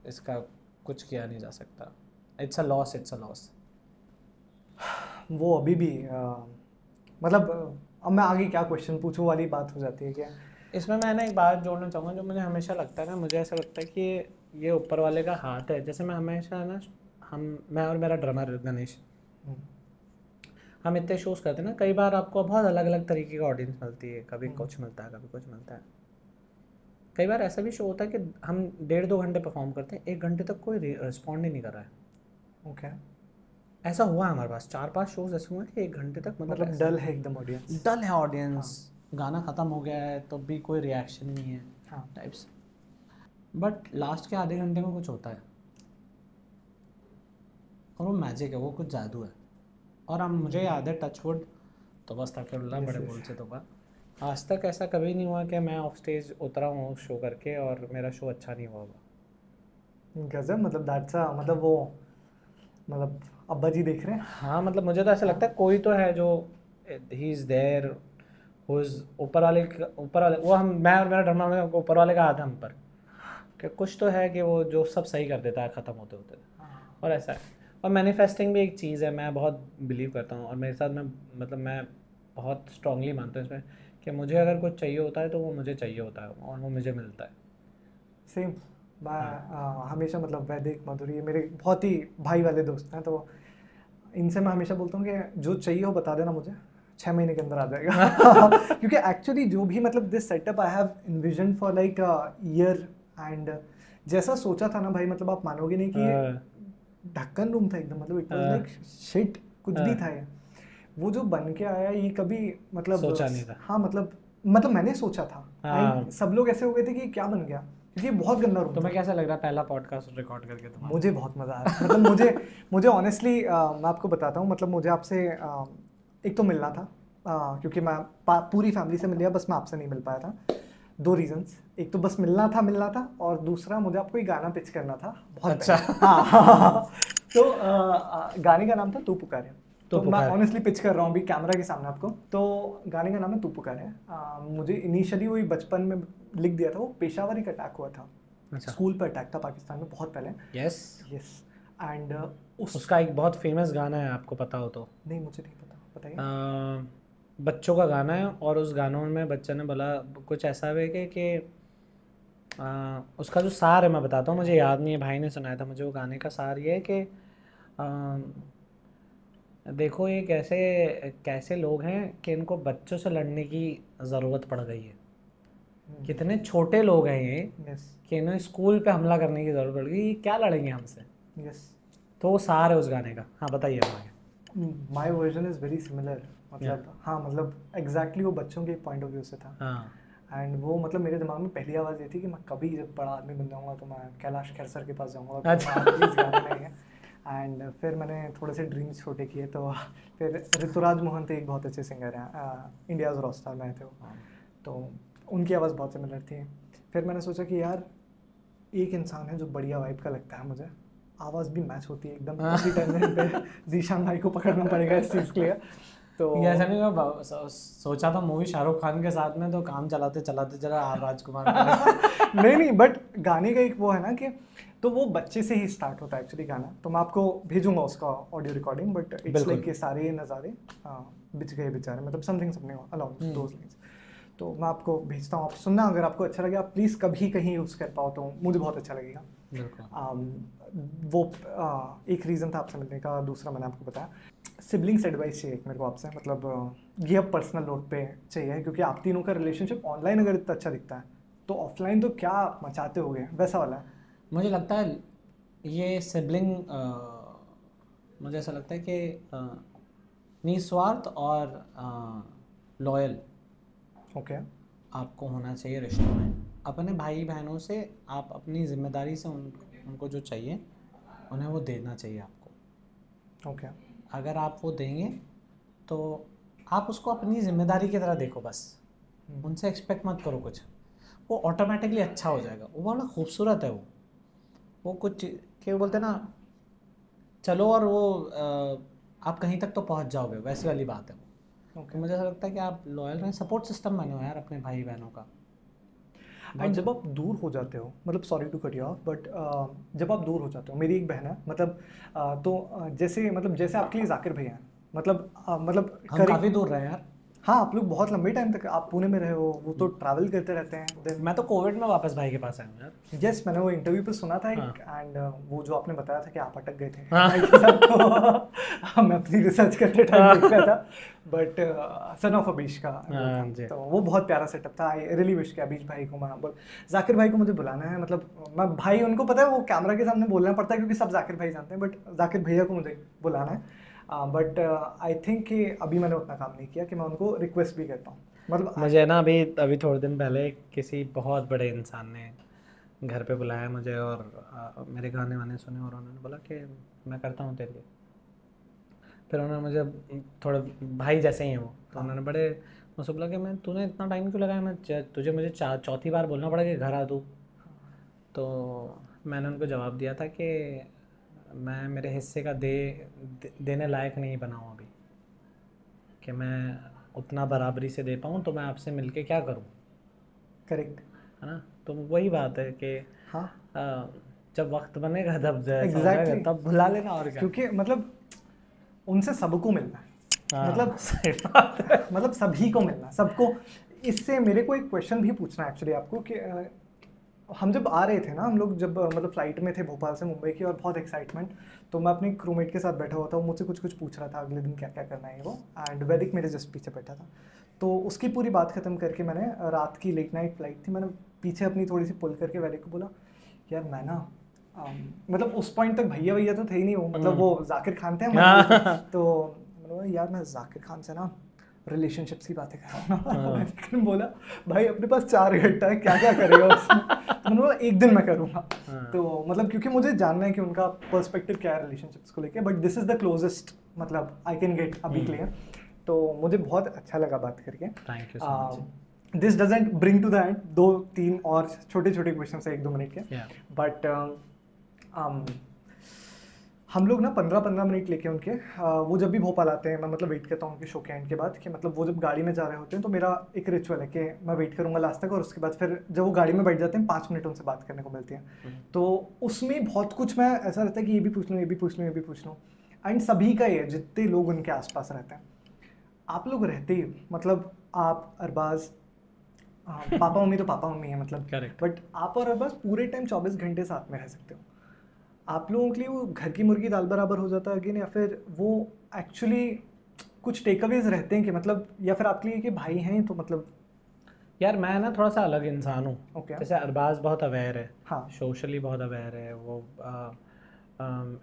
इसका कुछ किया नहीं जा सकता। It's a loss. वो अभी भी मतलब अब मैं आगे क्या क्वेश्चन पूछूं वाली बात हो जाती है क्या? इसमें मैं ना एक बात जोड़ना चाहूँगा जो मुझे हमेशा लगता है ना, मुझे ऐसा लगता है कि ये ऊपर वाले का हाथ है। जैसे मैं हमेशा ना, मैं और मेरा ड्रमर गणेश, हम इतने शोज़ करते हैं ना, कई बार आपको बहुत अलग अलग तरीके का ऑडियंस मिलती है। कभी कुछ मिलता है, कभी कुछ मिलता है। कई बार ऐसा भी शो होता है कि हम 1.5-2 घंटे परफॉर्म करते हैं, 1 घंटे तक कोई रिस्पॉन्ड ही नहीं कर रहा है। ओके। ऐसा हुआ है हमारे पास 4-5 शोज ऐसे हुए कि 1 घंटे तक मतलब डल है एकदम ऑडियंस, डल है ऑडियंस। गाना ख़त्म हो गया है तो भी कोई रिएक्शन नहीं है, हाँ टाइप्स। बट लास्ट के आधे घंटे में कुछ होता है और वो मैजिक है, वो कुछ जादू है। और हम मुझे याद है, टचवुड तो बस तकल्ला बड़े बोल से तो का, आज तक ऐसा कभी नहीं हुआ कि मैं ऑफ स्टेज उतरा हूँ शो करके और मेरा शो अच्छा नहीं हुआ होगा। गजब, मतलब दैट्स मतलब वो मतलब अब्बा जी देख रहे हैं। हाँ मतलब मुझे तो ऐसा लगता है कोई तो है जो he is there, who is ऊपर वाले वो हम, मैं और मेरा धर्म में ऊपर वाले का हाथ है हम पर, कि कुछ तो है कि वो जो सब सही कर देता है ख़त्म होते होते। और ऐसा है। और मैनिफेस्टिंग भी एक चीज़ है, मैं बहुत बिलीव करता हूँ और मेरे साथ में मतलब मैं बहुत स्ट्रांगली मानता हूँ इसमें कि मुझे अगर कुछ चाहिए होता है तो वो मुझे चाहिए होता है और वो मुझे मिलता है। सेम। मैं हमेशा मतलब वैदिक मधुरी ये मेरे बहुत ही भाई वाले दोस्त हैं, तो इनसे मैं हमेशा बोलता हूँ कि जो चाहिए हो बता देना मुझे, 6 महीने के अंदर आ जाएगा। क्योंकि एक्चुअली जो भी मतलब this setup I have invasion for like year, and जैसा सोचा था ना भाई, मतलब आप मानोगे नहीं कि ये ढक्कन रूम था एकदम, मतलब इट वाज लाइक शिट, कुछ भी था ये। वो जो बन के आया ये कभी मतलब सोचा नहीं था। हाँ मतलब मैंने सोचा था। सब लोग ऐसे हो गए थे कि क्या बन गया, क्योंकि ये बहुत गंदा रूम था। तुम्हें कैसा लग रहा है पहला पॉडकास्ट रिकॉर्ड करके तुम्हारा? मुझे बहुत मज़ा आया। मतलब मुझे ऑनेस्टली मैं आपको बताता हूँ, मतलब मुझे आपसे एक तो मिलना था, क्योंकि मैं पूरी फैमिली से मिल लिया, बस मैं आपसे नहीं मिल पाया था। 2 रीजंस, एक तो बस मिलना था, और दूसरा मुझे आपको एक गाना पिच करना था बहुत अच्छा। हाँ। तो गाने का नाम था तू पुकारे। तो मैं पुकारे। ऑनेस्टली पिच कर रहा हूँ अभी कैमरा के सामने आपको। तो गाने का नाम है तू पुकारे। मुझे इनिशियली वही बचपन में लिख दिया था, वो पेशावर एक अटैक हुआ था। अच्छा। स्कूल पर अटैक था पाकिस्तान में बहुत पहले। यस। एंड उसका एक बहुत फेमस गाना है, आपको पता हो तो? नहीं, मुझे नहीं पता, बताइए। बच्चों का गाना है और उस गानों में बच्चे ने बोला कुछ ऐसा है कि उसका जो सार है मैं बताता हूँ, मुझे याद नहीं है, भाई ने सुनाया था मुझे। वो गाने का सार ये है कि देखो ये कैसे कैसे लोग हैं कि इनको बच्चों से लड़ने की ज़रूरत पड़ गई है। कितने छोटे लोग हैं ये कि इन्हें स्कूल पे हमला करने की ज़रूरत पड़ गई, ये क्या लड़ेंगे हमसे। तो वो सार है उस गाने का। हाँ बताइए माई वर्जन इज़ वेरी सिमिलर। मतलब हाँ, मतलब एग्जैक्टली वो बच्चों के पॉइंट ऑफ व्यू से था। हाँ। एंड वो मतलब मेरे दिमाग में पहली आवाज़ ये थी कि मैं कभी जब बड़ा आदमी बन जाऊँगा तो मैं कैलाश खेर सर के पास जाऊँगा। अच्छा। प्लीज़ गाने नहीं है। एंड फिर मैंने थोड़े से ड्रीम्स छोटे किए, तो फिर ऋतुराज मोहन एक बहुत अच्छे सिंगर हैं, इंडियाज़ रॉकस्टार में थे वो, तो उनकी आवाज़ बहुत सिमिलर थी। फिर मैंने सोचा कि यार एक इंसान है जो बढ़िया वाइब का लगता है मुझे, आवाज़ भी मैच होती है एकदम, उसी टाइम पे जीशान भाई को पकड़ना पड़ेगा इस चीज़ के लिए। तो ऐसा नहीं, मैं सोचा था मूवी शाहरुख खान के साथ में, तो काम चलाते चलाते चला आर राजकुमार। नहीं, बट गाने का एक वो है ना कि तो वो बच्चे से ही स्टार्ट होता है एक्चुअली गाना। तो मैं आपको भेजूंगा उसका audio recording, but it's like के सारे नज़ारे बिछ गए बेचारे, मतलब समथिंग अलाउंग दोस लाइंस। तो मैं आपको भेजता हूँ, आप सुनना, अगर आपको अच्छा लगे आप प्लीज़ कभी कहीं यूज़ कर पाओ तो मुझे बहुत अच्छा लगेगा। वो एक रीज़न था आपसे मिलने का। दूसरा मैंने आपको बताया सिबलिंग्स एडवाइस चाहिए मेरे को आपसे, मतलब ये अब पर्सनल नोट पे चाहिए, क्योंकि आप तीनों का रिलेशनशिप ऑनलाइन अगर इतना अच्छा दिखता है तो ऑफलाइन तो क्या मचाते होगे, वैसा वाला है। मुझे लगता है ये सिबलिंग, मुझे ऐसा लगता है कि निस्वार्थ और लॉयल ओके आपको होना चाहिए रिश्तों में। अपने भाई बहनों से आप अपनी जिम्मेदारी से उनको जो चाहिए उन्हें वो देना चाहिए आपको। ओके। अगर आप वो देंगे तो आप उसको अपनी जिम्मेदारी की तरह देखो, बस उनसे एक्सपेक्ट मत करो कुछ, वो ऑटोमेटिकली अच्छा हो जाएगा। वो बड़ा खूबसूरत है। वो कुछ क्या बोलते हैं ना, चलो और वो आप कहीं तक तो पहुंच जाओगे, वैसी वाली बात है वो। तो मुझे ऐसा लगता है कि आप लॉयल रहें, सपोर्ट सिस्टम बनो यार अपने भाई बहनों का। एंड जब आप दूर हो जाते हो, मतलब sorry to cut you off, but जब आप दूर हो जाते हो, मेरी एक बहन है, मतलब जैसे आपके लिए जाकिर भैया हैं, मतलब हम काफ़ी दूर रहे यार। हाँ, आप लोग बहुत लंबे टाइम तक आप पुणे में रहे हो, वो तो ट्रैवल करते रहते हैं। मैं तो कोविड में वापस भाई के पास आया हूँ यार। यस, मैंने वो इंटरव्यू पे सुना था एक, एंड वो जो आपने बताया था कि आप अटक गए थे भाई के साथ, तो मैं अपनी रिसर्च करते टाइम देख रहा था, बट सन ऑफ अबीश का तो वो बहुत प्यारा सेटअप था। आई रियली विश कि अबीश भाई को मैं जाकिर भाई को मुझे बुलाना है, मतलब मैं भाई, उनको पता है वो कैमरा के सामने बोलना पड़ता है क्योंकि सब जाकिर भाई जानते हैं, बट जाकिर भैया को मुझे बुलाना है। बट आई थिंक कि अभी मैंने उतना काम नहीं किया कि मैं उनको रिक्वेस्ट भी करता हूँ। मतलब मुझे ना अभी थोड़े दिन पहले किसी बहुत बड़े इंसान ने घर पे बुलाया मुझे, और मेरे गाने वाने सुने, और उन्होंने बोला कि मैं करता हूँ तेरे लिए। फिर उन्होंने मुझे थोड़े भाई जैसे ही हैं वो, तो उन्होंने बड़े मुझसे बोला कि तूने इतना टाइम क्यों लगाया, मुझे चौथी बार बोलना पड़ा कि घर आ तू। तो मैंने उनको जवाब दिया था कि मैं मेरे हिस्से का देने लायक नहीं बना हूँ अभी, कि मैं उतना बराबरी से दे पाऊँ, तो मैं आपसे मिलके क्या करूँ। करेक्ट। है ना, तो वही बात है कि हाँ जब वक्त बनेगा तब जैसा हो एग्जैक्टली जाएगा तब बुला लेना, और क्या। क्योंकि मतलब उनसे सबको मिलना है, हाँ, मतलब सही बात है। मतलब सभी को मिलना, सबको। इससे मेरे को एक क्वेश्चन भी पूछना है एक्चुअली आपको कि हम जब आ रहे थे ना, हम लोग जब मतलब फ्लाइट में थे भोपाल से मुंबई की, और बहुत एक्साइटमेंट, तो मैं अपने क्रूमेट के साथ बैठा हुआ था, वो मुझसे कुछ कुछ पूछ रहा था अगले दिन क्या क्या करना है वो, एंड वैदिक मेरे जस्ट पीछे बैठा था। तो उसकी पूरी बात ख़त्म करके मैंने, रात की लेट नाइट फ्लाइट थी, मैंने पीछे अपनी थोड़ी सी पुल करके वैदिक को बोला, यार मैं ना मतलब उस पॉइंट तक भैया भैया तो थे ही नहीं वो, मतलब वो जाकिर खान थे हमारे। तो मैंने बोला यार मैं जाकिर खान से ना रिलेशनशिप्स की बातें कर रहा हूँ। लेकिन बोला भाई अपने पास 4 घंटा है, क्या क्या करेगा उसमें। तो मैंने बोला एक दिन मैं करूँगा। तो मतलब क्योंकि मुझे जानना है कि उनका पर्सपेक्टिव क्या है रिलेशनशिप्स को लेके, but this is the closest मतलब आई कैन गेट अभी के लिए। तो मुझे बहुत अच्छा लगा बात करके। Thank you so much. This doesn't bring to the end, 2-3 और छोटे छोटे क्वेश्चन है 1-2 मिनट के, बट हम लोग ना 15-15 मिनट लेके उनके वो जब भी भोपाल आते हैं, मैं मतलब वेट करता हूँ उनके शो के एंड के बाद, कि मतलब वो जब गाड़ी में जा रहे होते हैं तो मेरा एक रिचुअल है कि मैं वेट करूँगा लास्ट तक, और उसके बाद फिर जब वो गाड़ी में बैठ जाते हैं 5 मिनट उनसे बात करने को मिलती है। तो उसमें बहुत कुछ मैं ऐसा रहता है कि ये भी पूछ लूँ, ये भी पूछ लूँ, ये भी पूछ लूँ, एंड सभी का ये जितने लोग उनके आसपास रहते हैं, आप लोग रहते ही मतलब आप अरबाज, पापा मम्मी तो पापा मम्मी है मतलब, बट आप और अरबाज पूरे टाइम 24 घंटे साथ में रह सकते हो। आप लोगों के लिए वो घर की मुर्गी दाल बराबर हो जाता है कि नहीं, या फिर वो एक्चुअली कुछ टेकअवेज रहते हैं कि मतलब, या फिर आपके लिए कि भाई हैं तो मतलब। यार मैं ना थोड़ा सा अलग इंसान हूँ। Okay. जैसे अरबाज बहुत अवेयर है, हाँ सोशली बहुत अवेयर है वो,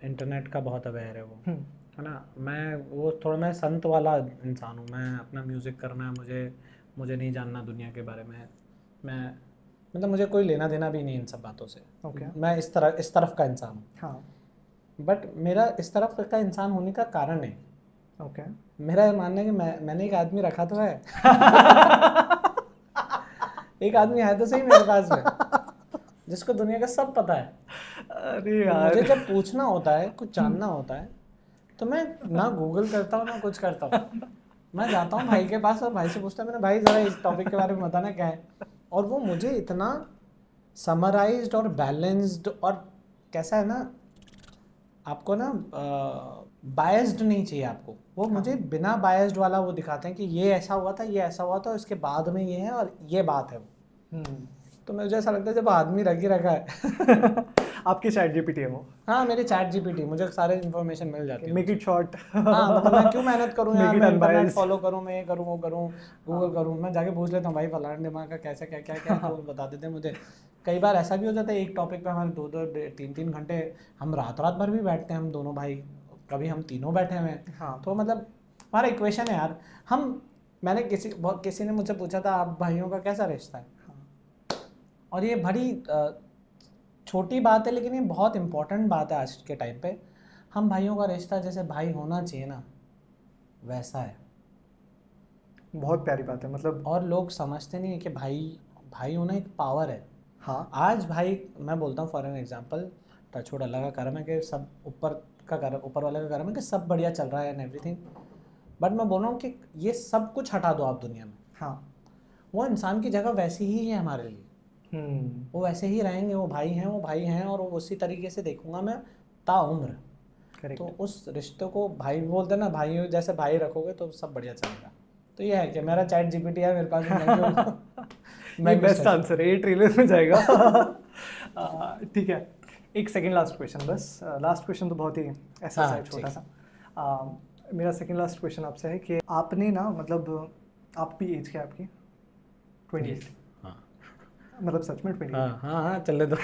इंटरनेट का बहुत अवेयर है वो, है ना। मैं वो थोड़ा मैं संत वाला इंसान हूँ। मैं अपना म्यूज़िक करना है, मुझे नहीं जानना दुनिया के बारे में। मैं मतलब मुझे कोई लेना देना भी नहीं इन सब बातों से। Okay. मैं इस तरफ का इंसान हूँ। हाँ बट मेरा इस तरफ का इंसान होने का कारण है, ओके मेरा ये मानना है कि मैंने एक आदमी रखा तो है। एक आदमी है तो सही मेरे पास में, जिसको दुनिया का सब पता है। अरे तो यार मुझे जब पूछना होता है, कुछ जानना होता है, तो मैं ना गूगल करता हूँ ना कुछ करता हूँ। मैं जाता हूँ भाई के पास और भाई से पूछता हूँ, मैंने भाई ज़रा इस टॉपिक के बारे में बताना क्या है, और वो मुझे इतना समराइज्ड और बैलेंस्ड, और कैसा है ना, आपको ना बायस्ड नहीं चाहिए आपको, वो मुझे बिना बायस्ड वाला वो दिखाते हैं कि ये ऐसा हुआ था, ये ऐसा हुआ था, इसके बाद में ये है और ये बात है वो। तो मुझे ऐसा लगता है जब आदमी रख ही रखा है। आपके चैट जीपीटी है वो? हाँ मेरे चैट जीपीटी, मुझे सारे इन्फॉर्मेशन मिल जाती है। Make it short. हाँ मतलब मैं क्यों मेहनत करूँ यार, Make it मैं इंटरनेट unbiased. फॉलो करूँ, मैं ये करूँ वो करूँ, गूगल करूँ, मैं जाके पूछ लेता हूँ भाई फलाना दिमाग का कैसा क्या क्या क्या, तो बता देते हैं मुझे। कई बार ऐसा भी हो जाता है एक टॉपिक पे हमारे 2-3 घंटे, हम रात भर भी बैठते हैं हम दोनों भाई, कभी हम तीनों बैठे हुए हैं। हाँ तो मतलब हमारा इक्वेशन है यार। मैंने किसी ने मुझसे पूछा था आप भाइयों का कैसा रिश्ता है, और ये बड़ी छोटी बात है लेकिन ये बहुत इंपॉर्टेंट बात है आज के टाइम पे। हम भाइयों का रिश्ता जैसे भाई होना चाहिए ना, वैसा है। बहुत प्यारी बात है मतलब। और लोग समझते नहीं है कि भाई होना एक पावर है। हाँ आज भाई मैं बोलता हूँ फॉर एन एग्जांपल, टचवुड अल्लाह का करम है कि सब ऊपर वाले का करम है कि सब बढ़िया चल रहा है एंड एवरीथिंग, बट मैं बोल रहा हूँ कि ये सब कुछ हटा दो आप दुनिया में, हाँ वो इंसान की जगह वैसी ही है हमारे लिए। वो वैसे ही रहेंगे, वो भाई हैं और वो उसी तरीके से देखूंगा मैं ताउम्र। करेक्ट। तो उस रिश्ते को भाई बोलते हैं ना, भाई जैसे भाई रखोगे तो सब बढ़िया चलेगा। तो ये है कि मेरा चैट जीपीटी है मेरे पास। मैं बेस्ट आंसर है, ये ट्रेलर में जाएगा। ठीक है, एक सेकंड लास्ट क्वेश्चन बस। लास्ट क्वेश्चन तो बहुत ही ऐसा सा छोटा सा। मेरा सेकंड लास्ट क्वेश्चन आपसे है कि आपने ना मतलब आप भी एज क्या है आपकी? 28? मतलब सच में 28? हाँ चल दो।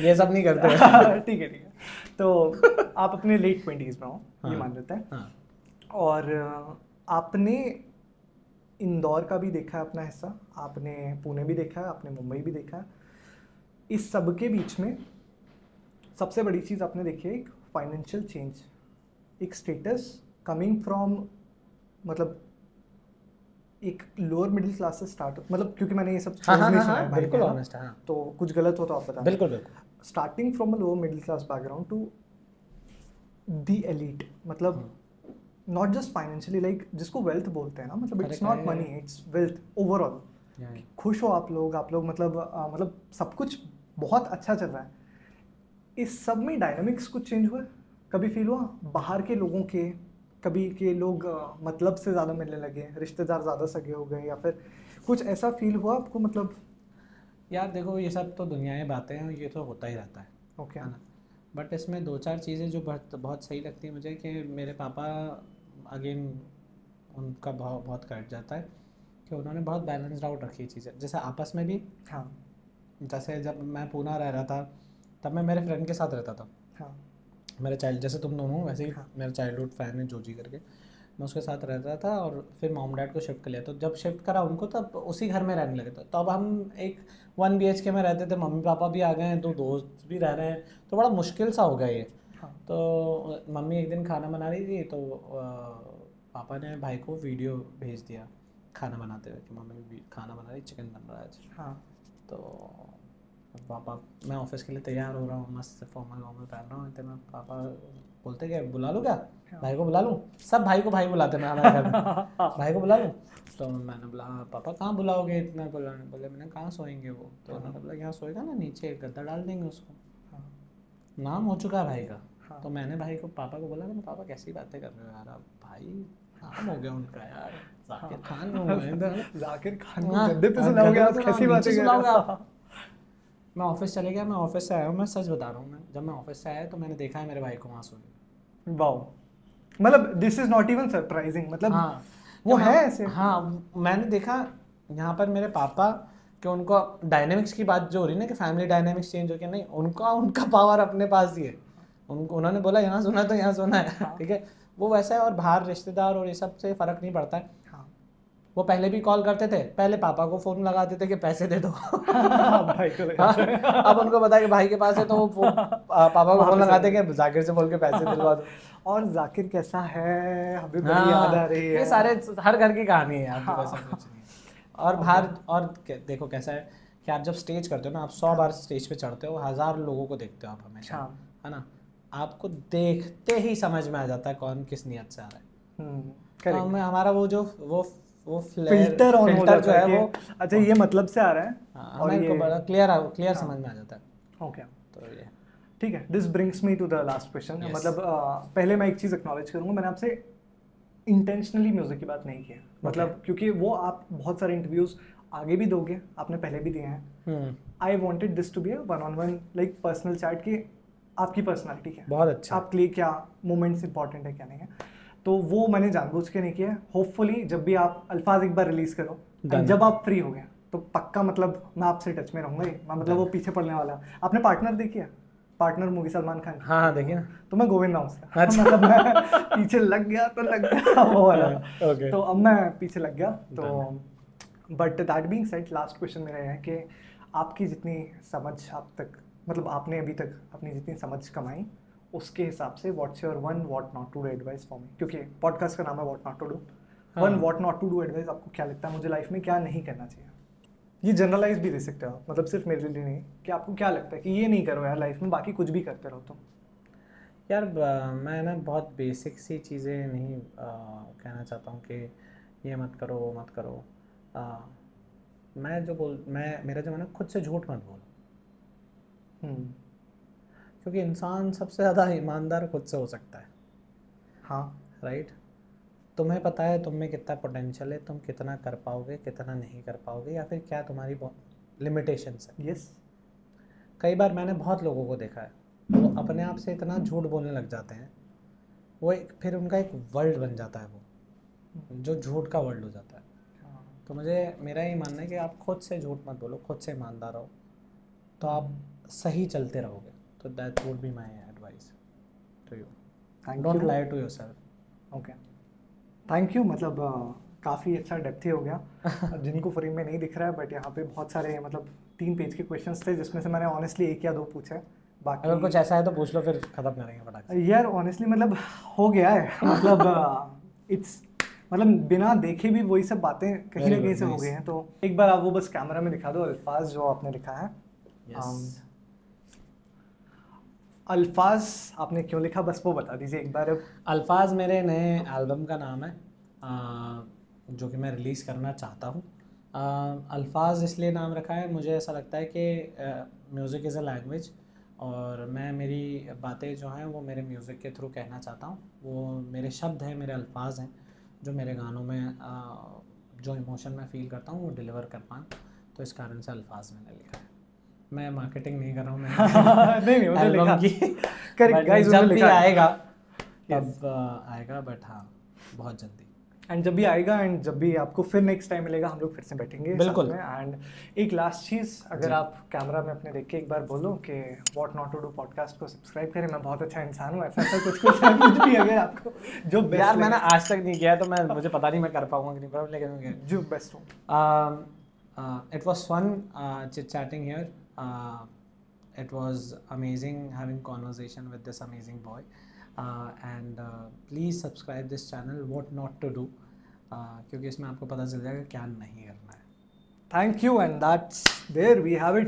ये सब नहीं करते। ठीक है तो आप अपने लेट 20s में हो, ये मान लेते हैं। और आपने इंदौर का भी देखा है अपना हिस्सा, आपने पुणे भी देखा है, आपने मुंबई भी देखा है। इस सब के बीच में सबसे बड़ी चीज़ आपने देखी है एक फाइनेंशियल चेंज, एक स्टेटस कमिंग फ्रॉम मतलब एक लोअर मिडिल क्लास से स्टार्ट, मतलब क्योंकि मैंने ये सब स्टोरीज नहीं सुना है भाई, बिल्कुल ऑनेस्ट है। तो कुछ गलत हो तो आप बताना। बिल्कुल starting from a lower middle class background to the elite, मतलब नॉट जस्ट फाइनेंशियली, लाइक जिसको वेल्थ बोलते हैं ना, मतलब it's not money, it's wealth overall. खुश हो आप लोग मतलब सब कुछ बहुत अच्छा चल रहा है। इस सब में डायनामिक्स कुछ चेंज हुआ, कभी फील हुआ बाहर के लोगों के, कभी के लोग मतलब से ज़्यादा मिलने लगे, रिश्तेदार ज़्यादा सगे हो गए, या फिर कुछ ऐसा फील हुआ आपको? मतलब यार देखो, ये सब तो दुनियाई बातें हैं, ये तो होता ही रहता है, ओके है ना। बट इसमें 2-4 चीज़ें जो बहुत सही लगती है मुझे, कि मेरे पापा अगेन उनका भाव बहुत कट जाता है कि उन्होंने बहुत बैलेंस्ड आउट रखी चीज़ें, जैसे आपस में भी। हाँ जैसे जब मैं पूना रह रहा था तब मैं मेरे फ्रेंड के साथ रहता था। हाँ मेरे चाइल्ड, जैसे तुम दोनों हो वैसे ही हाँ। मेरा चाइल्डहुड फैन है जोजी करके, मैं उसके साथ रहता था। और फिर मॉम डैड को शिफ्ट कर लिया, तो जब शिफ्ट करा उनको तब उसी घर में रहने लगे थे। तो अब हम एक 1 BHK में रहते थे, मम्मी पापा भी आ गए हैं, 2 दोस्त भी रह रहे हैं, तो बड़ा मुश्किल सा हो गया ये। हाँ। तो मम्मी एक दिन खाना बना रही थी, तो पापा ने भाई को वीडियो भेज दिया खाना बनाते हुए कि मम्मी खाना बना रही, चिकन बन रहा है आज। हाँ। तो पापा, मैं ऑफिस के लिए तैयार हो रहा हूँ, मस्त फॉर्मल पहन रहा हूँ, तो मैं पापा बोलते क्या बुला लूँ क्या? हाँ। भाई को बुला लूँ? सब भाई को भाई बुलाते मैं हमारे घर में। भाई को बुला लूँ? तो मैंने बोला हाँ पापा, कहाँ बुलाओगे इतना बुलाने? बोले मैंने कहाँ सोएंगे वो? तो उन्होंने बोला यहाँ सोएगा ना, नीचे एक गद्दा डाल देंगे उसको। नाम हो चुका है भाई का। तो मैंने भाई को, पापा को बोला, पापा कैसी बातें कर रहे हो यार, अब भाई नाम हो गया उनका यार, जाकिर खान हो गए। जाकिर खान को गद्दे पे सुलाओगे आप? कैसी बातें कर रहे हो? मैं ऑफिस चले गया, मैं ऑफिस से आया हूँ, मैं सच बता रहा हूँ, मैं जब मैं ऑफिस से आया तो मैंने देखा है मेरे भाई को वहाँ सोए। वाओ, मतलब this is not even surprising, मतलब हाँ वो है ऐसे। हाँ, मैंने देखा यहाँ पर मेरे पापा कि उनको डायनेमिक्स की बात जो हो रही है ना, कि फैमिली डायनेमिक्स चेंज हो गया, नहीं, उनका पावर अपने पास ही है। उन्होंने बोला यहाँ सोना तो यहाँ सोना है, ठीक है, वो वैसा है। और बाहर रिश्तेदार और ये सब से फ़र्क नहीं पड़ता है। वो पहले भी कॉल करते थे, पहले पापा को फ़ोन लगाते थे कि पैसे दे दो। भाई को अब उनको पता है कि भाई के पास है, तो वो पापा को फ़ोन लगाते हैं कि जाकिर से बोल के पैसे दिलवा दो। और जाकिर कैसा है, अभी बड़ी याद आ रही है। ये सारे हर घर की कहानी है यार, वैसा कुछ नहीं है। और बाहर और देखो कैसा है कि आप जब स्टेज करते हो ना, आप 100 बार स्टेज पे चढ़ते हो, 1000 लोगों को देखते हो आप हमेशा, है ना। आपको देखते ही समझ में आ जाता है कौन किस नियत से आ रहा है। तो हमारा वो फिल्टर ऑन हो जाता है वो, अच्छा ये मतलब से आ रहा है, और ये बड़ा क्लियर समझ में आ जाता है। ओके, तो ये ठीक है। This brings me to the last question. मतलब पहले मैं एक चीज़ एक्नॉलेज करूँगा, मैंने आपसे इंटेंशनली म्यूजिक की बात नहीं की है, मतलब क्योंकि वो आप बहुत सारे इंटरव्यूज आगे भी दोगे, आपने पहले भी दिए हैं। I wanted this to be one on one like personal chat की आपकी पर्सनैलिटी क्या है, बहुत अच्छा, आपके लिए क्या मोमेंट्स इंपॉर्टेंट है क्या नहीं है, तो वो मैंने जानबूझ के नहीं किया। होपफुली जब भी आप अल्फाज एक बार रिलीज करो, जब आप फ्री हो गए तो पक्का मतलब मैं आपसे टच में रहूंगा ही, मैं मतलब वो पीछे पड़ने वाला। आपने पार्टनर देखी है? पार्टनर मूवी सलमान खान की। हाँ देखिए ना। तो मैं गोविंदा हूँ उसका। अच्छा। मतलब मैं पीछे लग गया तो लग गया वो वाला। okay. तो अब मैं पीछे लग गया तो but that being said, last question मेरा है कि आपकी जितनी समझ आप तक, मतलब आपने अभी तक अपनी जितनी समझ कमाई, उसके हिसाब से what's your one what not to do advice for me, क्योंकि पॉडकास्ट का नाम है what not to do. One what not to do advice, आपको क्या लगता है मुझे लाइफ में क्या नहीं करना चाहिए? ये जनरलाइज भी दे सकते हो, मतलब सिर्फ मेरे लिए नहीं, कि आपको क्या लगता है कि ये नहीं करो यार लाइफ में, बाकी कुछ भी करते रहो तुम। यार मैं ना बहुत बेसिक सी चीज़ें नहीं कहना चाहता हूँ कि ये मत करो वो मत करो। मेरा जो है खुद से झूठ मत बोलो, क्योंकि इंसान सबसे ज़्यादा ईमानदार खुद से हो सकता है। हाँ राइट, तुम्हें पता है तुम में कितना पोटेंशियल है, तुम कितना कर पाओगे कितना नहीं कर पाओगे, या फिर क्या तुम्हारी लिमिटेशंस है। यस, कई बार मैंने बहुत लोगों को देखा है, वो अपने आप से इतना झूठ बोलने लग जाते हैं, वो फिर उनका एक वर्ल्ड बन जाता है, वो जो झूठ का वर्ल्ड हो जाता है। तो मेरा ये मानना है कि आप खुद से झूठ मत बोलो, खुद से ईमानदार रहो, तो आप सही चलते रहोगे। तो that would be my advice to you, don't lie to yourself. Okay, thank you. मतलब काफ़ी अच्छा डेप्थ हो गया जिनको फ्री में नहीं दिख रहा है, बट यहाँ पे बहुत सारे मतलब 3 पेज के क्वेश्चंस थे, जिसमें से मैंने ऑनेस्टली 1 या 2 पूछे। बाकी अगर कुछ ऐसा है तो पूछ लो, फिर खत्म करेंगे फटाक से। यार ऑनेस्टली मतलब हो गया है, मतलब इट्स मतलब बिना देखे भी वही सब बातें कहीं ना कहीं से हो गई हैं। तो एक बार आप वो बस कैमरा में दिखा दो अल्फाज जो आपने लिखा है। अल्फाज आपने क्यों लिखा, बस वो बता दीजिए एक बार अब। अल्फाज मेरे नए एल्बम का नाम है, जो कि मैं रिलीज़ करना चाहता हूँ। अल्फाज इसलिए नाम रखा है, मुझे ऐसा लगता है कि म्यूज़िक इज़ अ लैंग्वेज, और मैं मेरी बातें जो हैं वो मेरे म्यूज़िक के थ्रू कहना चाहता हूँ। वो मेरे शब्द हैं, मेरे अल्फाज हैं, जो मेरे गानों में जो इमोशन मैं फ़ील करता हूँ वो डिलीवर कर पाऊँ। तो इस कारण से अल्फाज मैंने लिखा है। मैं मार्केटिंग नहीं कर रहा हूँ मैं नहीं उन्होंने एल्बम लिखा की, करेक्ट बट गाइस, जब भी आएगा Yes. तब आएगा, बट हाँ बहुत जल्दी। एंड जब भी आएगा, एंड जब भी आपको फिर नेक्स्ट टाइम मिलेगा हम लोग फिर से बैठेंगे बिल्कुल। साथ में। एंड एक लास्ट चीज़, अगर आप कैमरा में अपने देख के एक बार बोलो कि what not to do podcast को सब्सक्राइब करें। मैं बहुत अच्छा इंसान हूँ, ऐसा कुछ भी अगर आपको जो बेस्ट यार मैंने आज तक नहीं किया, तो मुझे पता नहीं मैं कर पाऊंगा कि नहीं पर, लेकिन जो बेस्ट हो। It was fun chit chatting here. It was amazing having conversation with this amazing boy. And please subscribe this channel what not to do, क्योंकि इसमें आपको पता चल जाएगा क्या नहीं करना है। Thank you, and that's there we have it.